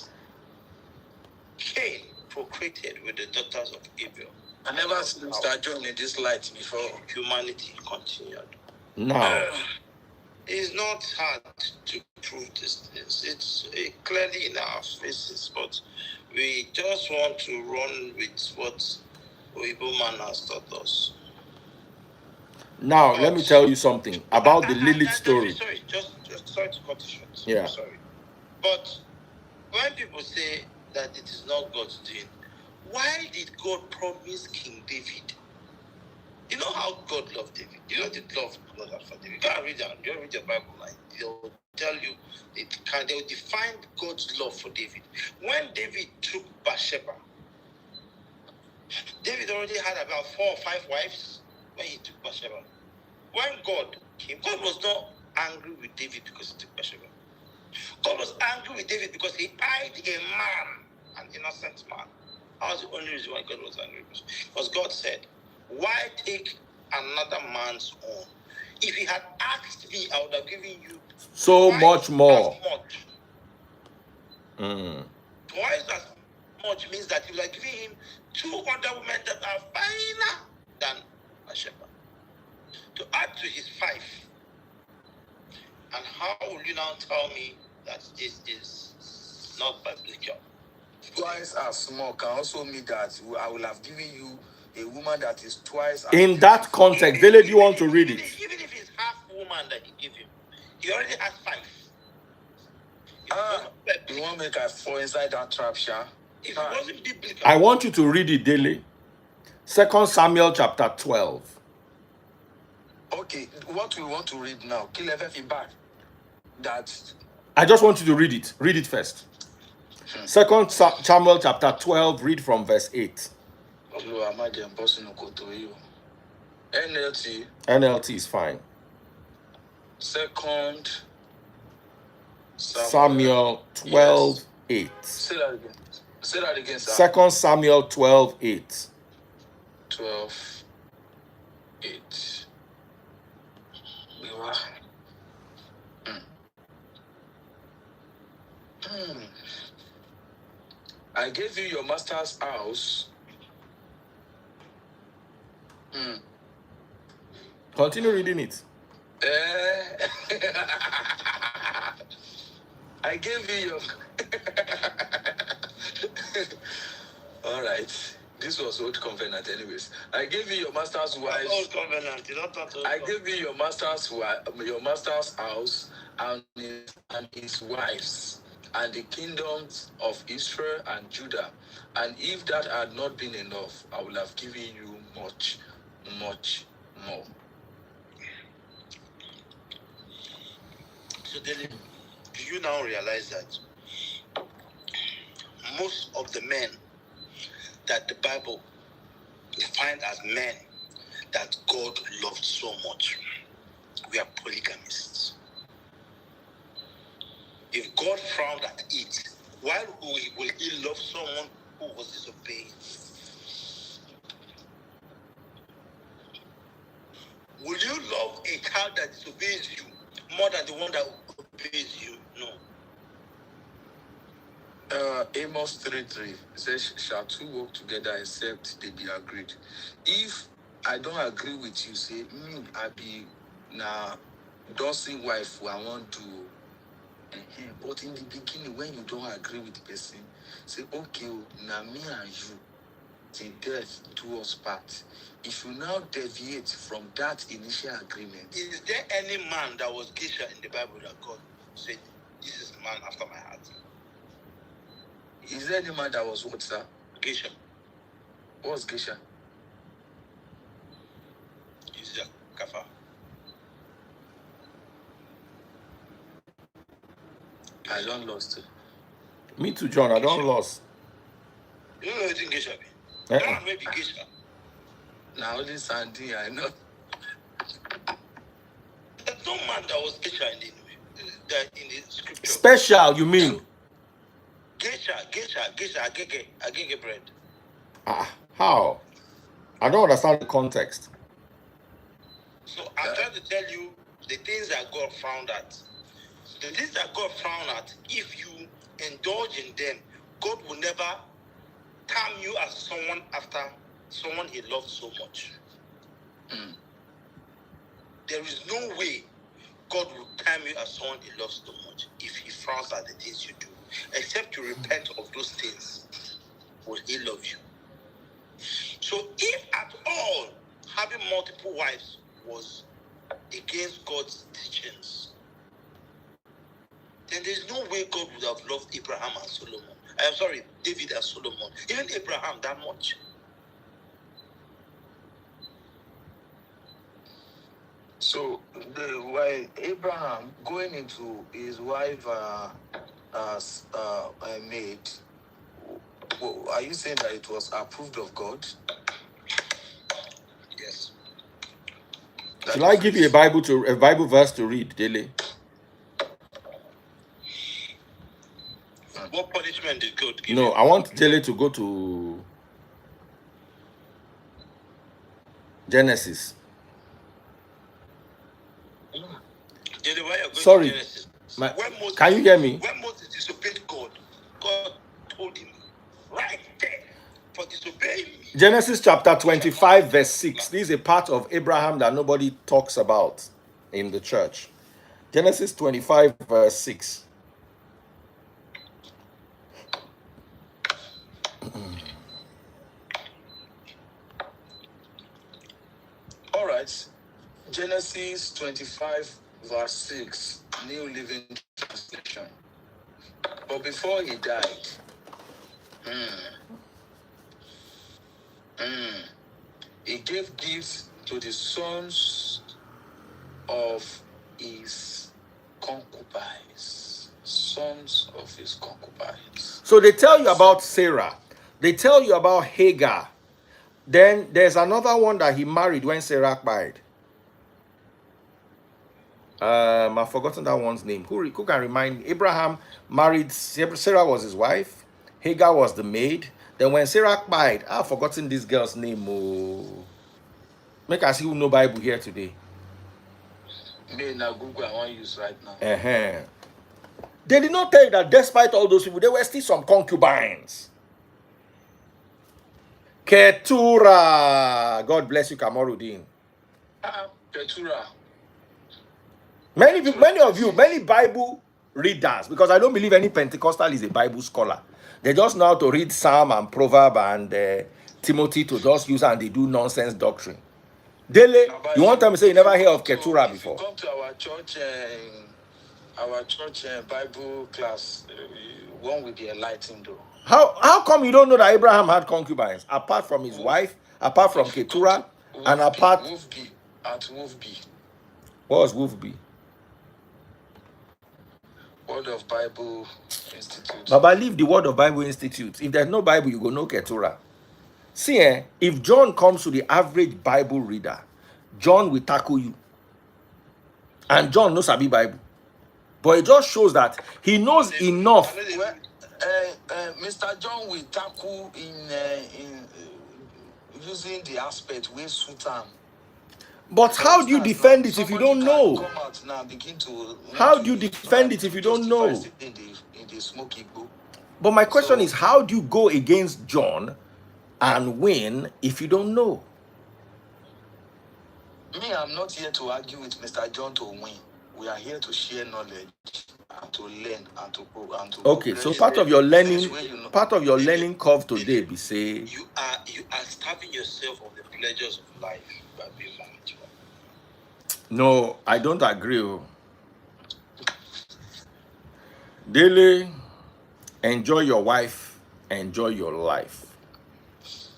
Cain procreated with the daughters of Abel. I never seen Mr. John in this light before. Humanity continued. Now, it's not hard to prove this. It's clearly in our faces, but we just want to run with what Oibo man has taught us. Now, let me tell you something about the Lilith story. Sorry, just sorry to cut it short. Yeah. Sorry. But when people say that it is not God's doing, why did God promise King David? You know how God loved David. You know the love God had for David. You can't read that. You don't read your Bible line. They'll tell you, they'll define God's love for David. When David took Bathsheba, David already had about 4 or 5 wives when he took Bathsheba. When God came, God was not angry with David because he took Bathsheba. God was angry with David because he eyed a man, an innocent man. That was the only reason why God was angry with him. Because God said, why take another man's own? If he had asked me, I would have given you so much more. Twice as much means that you are giving him 2 other women that are finer than Bathsheba. To add to his 5. And how will you now tell me that this is not biblical? Twice as small can also mean that I will have given you a woman that is twice as in that context. Vele, do you want to read it? Even if it's half woman that he gave him, he already has 5. You want to make us fall inside that trap, Sha? If it wasn't biblical, I want you to read it daily. 2 Samuel chapter 12. Okay, what we want to read now, kill everything back. That I just want you to read it. Read it first. 2 Samuel chapter 12, read from verse 8. NLT is fine. 2 Samuel 12, 8. Say that again. Say that again, sir. 2 Samuel 12, 8. 12, 8. I gave you your master's house. Continue reading it. I gave you your... All right. This was old covenant anyways. I gave you your master's wife. Old covenant. You don't talk to I gave you your master's house and his wives, and the kingdoms of Israel and Judah. And if that had not been enough, I would have given you much much more. So Dele, do you now realize that most of the men that the Bible defined as men that God loved so much were polygamists? If God frowned at it, why will he love someone who was disobeying? Will you love a child that disobeys you more than the one that obeys you? No. Amos 3:3 says, shall two walk together except they be agreed? If I don't agree with you, say, I be now dancing wife who I want to. But in the beginning, when you don't agree with the person, say, okay, now me and you, till death do us part. If you now deviate from that initial agreement, is there any man that was geisha in the Bible that God said, this is a man after my heart? Is there any man that was what, sir? Geisha. What's geisha? Is it kafa? I don't lost it. Me too, John. I don't lost. You know what geisha be? Uh-uh. Maybe geisha. Now only Sandy, I know. There's no man that was geisha in the scripture. Special, you mean? Geisha, agege bread. How? I don't understand the context. So I'm trying to tell you the things that God found at. The things that God found at, if you indulge in them, God will never term you as someone after someone he loved so much. There is no way God will term you as someone he loves so much if he frowns at the things you do. Except you repent of those things, will he love you? So if at all having multiple wives was against God's teachings, then there's no way God would have loved Abraham and Solomon. I'm sorry, David and Solomon. Even Abraham that much. So while Abraham going into his wife maid, are you saying that it was approved of God? Yes. Should I give you a Bible verse to read, Dele? What punishment did God give No, you? I want Dele to go to Genesis. Dele, why you're going Sorry. to Genesis? Can you hear me? When Moses disobeyed God, God told him right there, for disobeying me. Genesis chapter 25 verse 6. This is a part of Abraham that nobody talks about in the church. Genesis 25 verse 6. All right. Genesis 25 verse 6, New Living Translation. But before he died, he gave gifts to the sons of his concubines. Sons of his concubines. So they tell you about Sarah. They tell you about Hagar. Then there's another one that he married when Sarah died. I've forgotten that one's name. Who can remind me? Abraham married Sarah was his wife. Hagar was the maid. Then when Sarah died, I've forgotten this girl's name. Oh. Make us see who know Bible here today. Me now Google I want to use right now. They did not tell you that despite all those people, there were still some concubines. Keturah. God bless you, Kamaruddin. Keturah. Many Bible readers, because I don't believe any Pentecostal is a Bible scholar. They just know how to read Psalm and Proverb and Timothy to just use and they do nonsense doctrine. Dele, you want to say you never hear of Keturah before? If you come to our church Bible class, one will be enlightened though. How come you don't know that Abraham had concubines? Apart from his wife, apart from Keturah, And apart, Wolf B, at Wolf B. what was Wolf B? Word of Bible Institute. Baba, leave the Word of Bible Institute. If there's no Bible, you go no Ketura. See, if John comes to the average Bible reader, John will tackle you. And John knows Abi Bible. But it just shows that he knows enough. Well, Mr. John will tackle in using the aspect where suit him. But how do you defend it if you don't know? Come out now, begin to. How do you defend it if you don't know? In the smoky book. But my question is, how do you go against John and win if you don't know? Me, I'm not here to argue with Mr. John to win. We are here to share knowledge and to learn and to okay, so part of your learning, curve today be say you are starving yourself of the pleasures of life by being married. No, I don't agree. Daily, enjoy your wife, enjoy your life.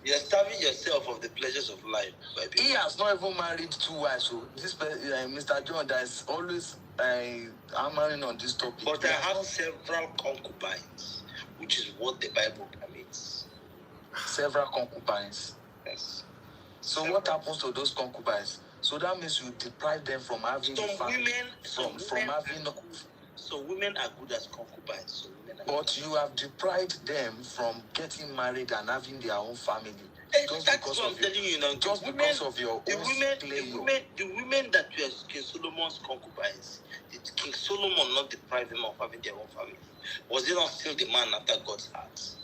You're starving yourself of the pleasures of life. He has not even married 2 wives. So this Mr. John, that is always hammering on this topic. But I have several concubines, which is what the Bible permits. Several concubines. Yes. So what happens to those concubines? So that means you deprive them from having So women are good as concubines. But you have deprived them from getting married and having their own family. That's what I'm telling you now. Just because of your the women that were King Solomon's concubines, did King Solomon not deprive them of having their own family? Was he not still the man after God's heart?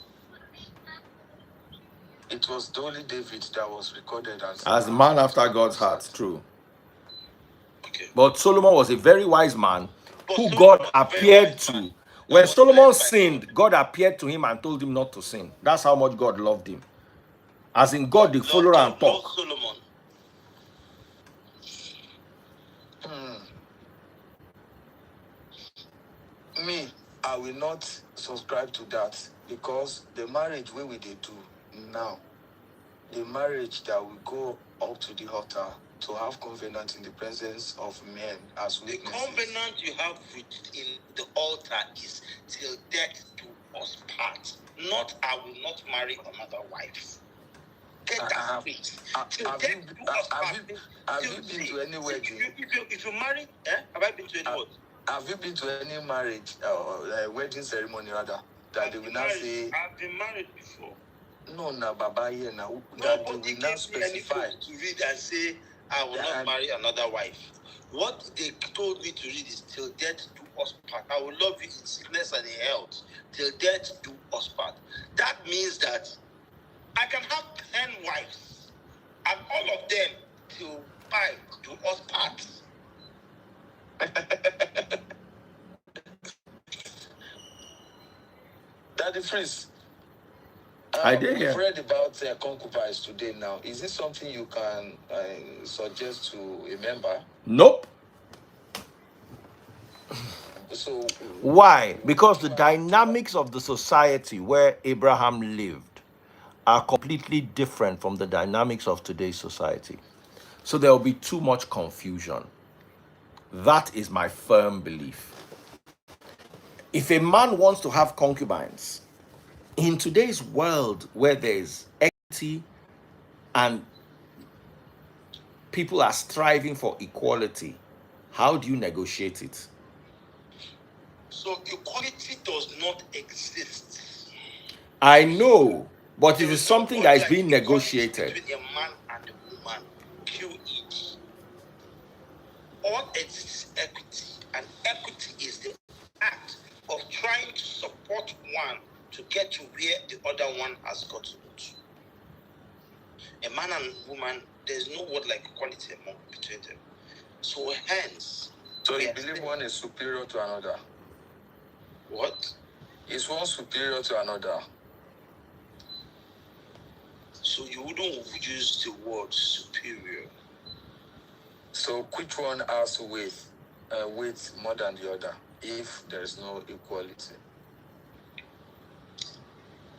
It was only David that was recorded as the man after God's heart. True. Okay. But Solomon was a very wise man who God appeared to. When Solomon sinned, God appeared to him and told him not to sin. That's how much God loved him. As in God, the follower and talk. Solomon. Me, I will not subscribe to that because the marriage way we do now, the marriage that we go up to the altar to have covenant in the presence of men as witnesses. The covenant you have in the altar is till death do us part. Not I will not marry another wife. Get that straight. Have you been to any wedding? If you marry, have I been to any what? Have you been to any marriage wedding ceremony rather that they will not say? I've been married before. No, Baba here now. That they will not specify to read and say I will not marry another wife. What they told me to read is till death do us part. I will love you in sickness and in health till death do us part. That means that I can have 10 wives and all of them till die do us part. Daddy Freeze. I did hear. We've read about concubines today now. Is this something you can suggest to a member? Nope. So why? Because the dynamics of the society where Abraham lived are completely different from the dynamics of today's society. So there will be too much confusion. That is my firm belief. If a man wants to have concubines, in today's world where there's equity and people are striving for equality, how do you negotiate it? So equality does not exist. I know, but it is something that is being negotiated. Between a man and a woman, QED. All exists equity, and equity is the act of trying to support one to get to where the other one has got to go to. A man and woman, there's no word like equality between them. So hence... So you believe one is superior to another? What? Is one superior to another? So you wouldn't use the word superior. So which one has weight more than the other if there is no equality?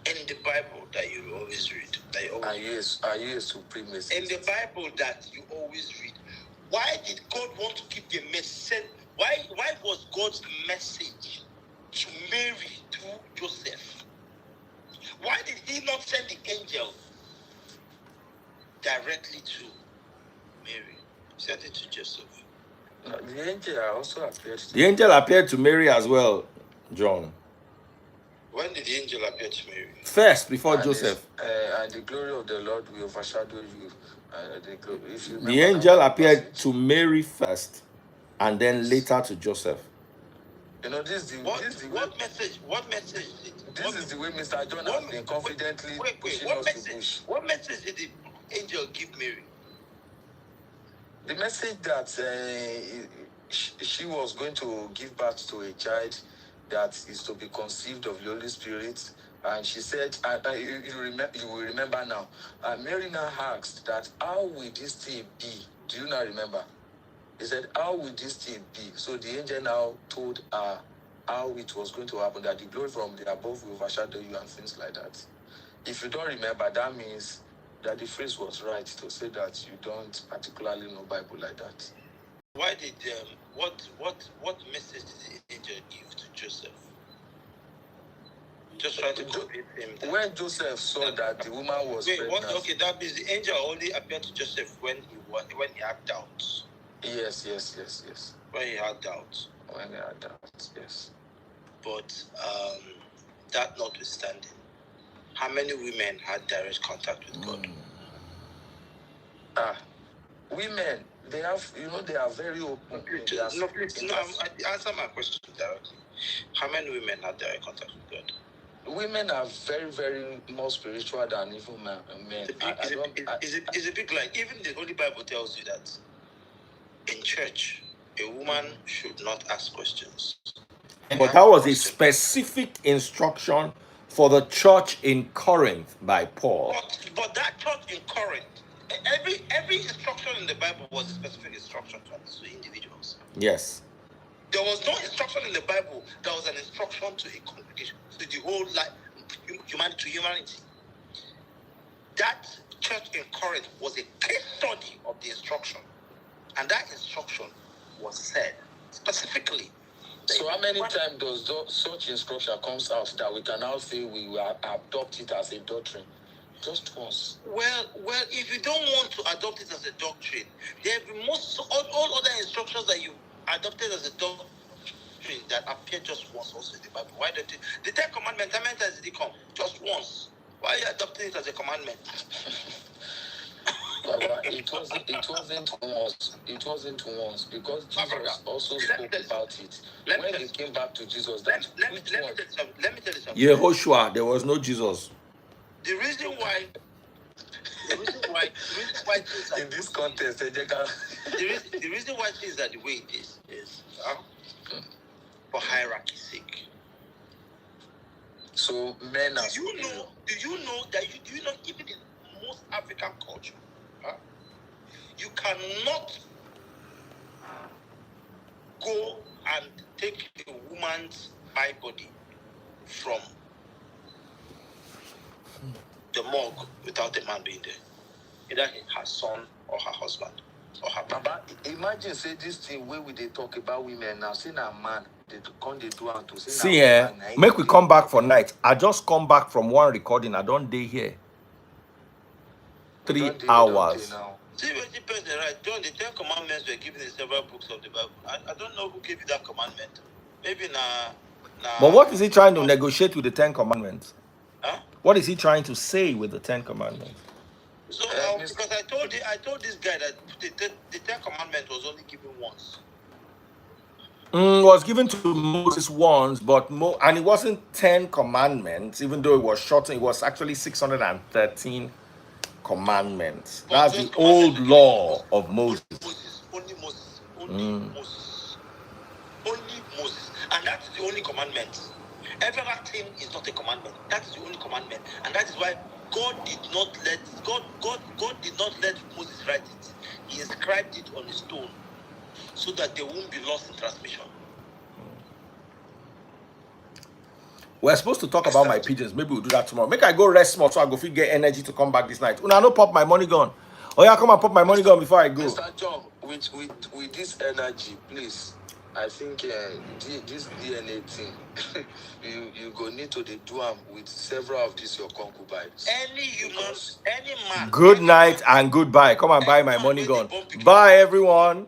In in the Bible that you always read? Are you a supremacist? In the Bible that you always read, why did God want to keep the message? Why was God's message to Mary through Joseph? Why did he not send the angel directly to Mary? Send it to Joseph. No, the angel also appeared to The angel appeared to Mary as well, John. When did the angel appear to Mary? First, before and Joseph. And the glory of the Lord will overshadow you. If you The remember angel that appeared passage. to Mary first, and then later to Joseph. You know, this is the What message? What message? This is the way Mr. John has been confidently pushing What us message? to push. What message did the angel give Mary? The message that she was going to give birth to a child that is to be conceived of the Holy Spirit, and she said, you will remember now. Mary now asked that, how will this thing be? Do you not remember? He said, how will this thing be? So the angel now told her how it was going to happen, that the glory from the above will overshadow you and things like that. If you don't remember, that means that the phrase was right to say that you don't particularly know Bible like that. Why did what message did the angel give to Joseph? Just trying to convince him that when Joseph saw that the woman was pregnant. Okay, that means the angel only appeared to Joseph when he had doubts. Yes. When he had doubts. When he had doubts, yes. But that notwithstanding, how many women had direct contact with God? Women, they have, they are very open. Answer my question directly. How many women had direct contact with God? Women are very, very more spiritual than even men. It's a big lie. Even the Holy Bible tells you that in church, a woman should not ask questions. But that was a specific instruction for the church in Corinth by Paul. But that church in Corinth, every instruction in the Bible was a specific instruction to individuals. Yes. There was no instruction in the Bible that was an instruction to a congregation, to the whole life, humanity. That church in Corinth was a case study of the instruction. And that instruction was said specifically. So how many times does such instruction comes out that we can now say we will adopt it as a doctrine? Just once. Well, if you don't want to adopt it as a doctrine, there will be all other instructions that you adopted as a doctrine that appear just once also in the Bible. Why don't you? The 10 Commandments, how many times did it come? Just once. Why are you adopting it as a commandment? It wasn't once because Jesus also spoke about it. When they came back to Jesus, let me tell you something. Yehoshua, there was no Jesus. The reason why in this context, the reason why things are the way it is for hierarchy's sake. So men are. Do you know even in most African culture, you cannot go and take a woman's body from the morgue without a man being there. Either her son or her husband or her Baba, imagine say this thing where they talk about women now, saying a man, they do and to say. See here, make we come back for night. I just come back from one recording. I don't day here. 3 hours. See what the person right? John, the 10 Commandments were given in several books of the Bible. I don't know who gave you that commandment. Maybe But what is he trying to negotiate with the 10 Commandments? Huh? What is he trying to say with the 10 Commandments? So because I told this guy that the 10 Commandments was only given once. Was given to Moses once, but and it wasn't 10 commandments, even though it was shortened. It was actually 613 commandments. But that's the old law of Moses. Only Moses. And that's the only commandment. Every other thing is not a commandment. That is the only commandment. And that is why God did not let Moses write it. He inscribed it on a stone so that they won't be lost in transmission. We're supposed to talk about my pigeons. Maybe we'll do that tomorrow. Make I go rest more so I go fit get energy to come back this night. Una no pop my money gun. Oh yeah, come and pop my money gun before I go. Mr. John, with this energy, please. I think this DNA thing, you go need to dey do am with several of these your concubines. Any humans, any man. Good night and goodbye. Come and buy my money gun. Bye everyone.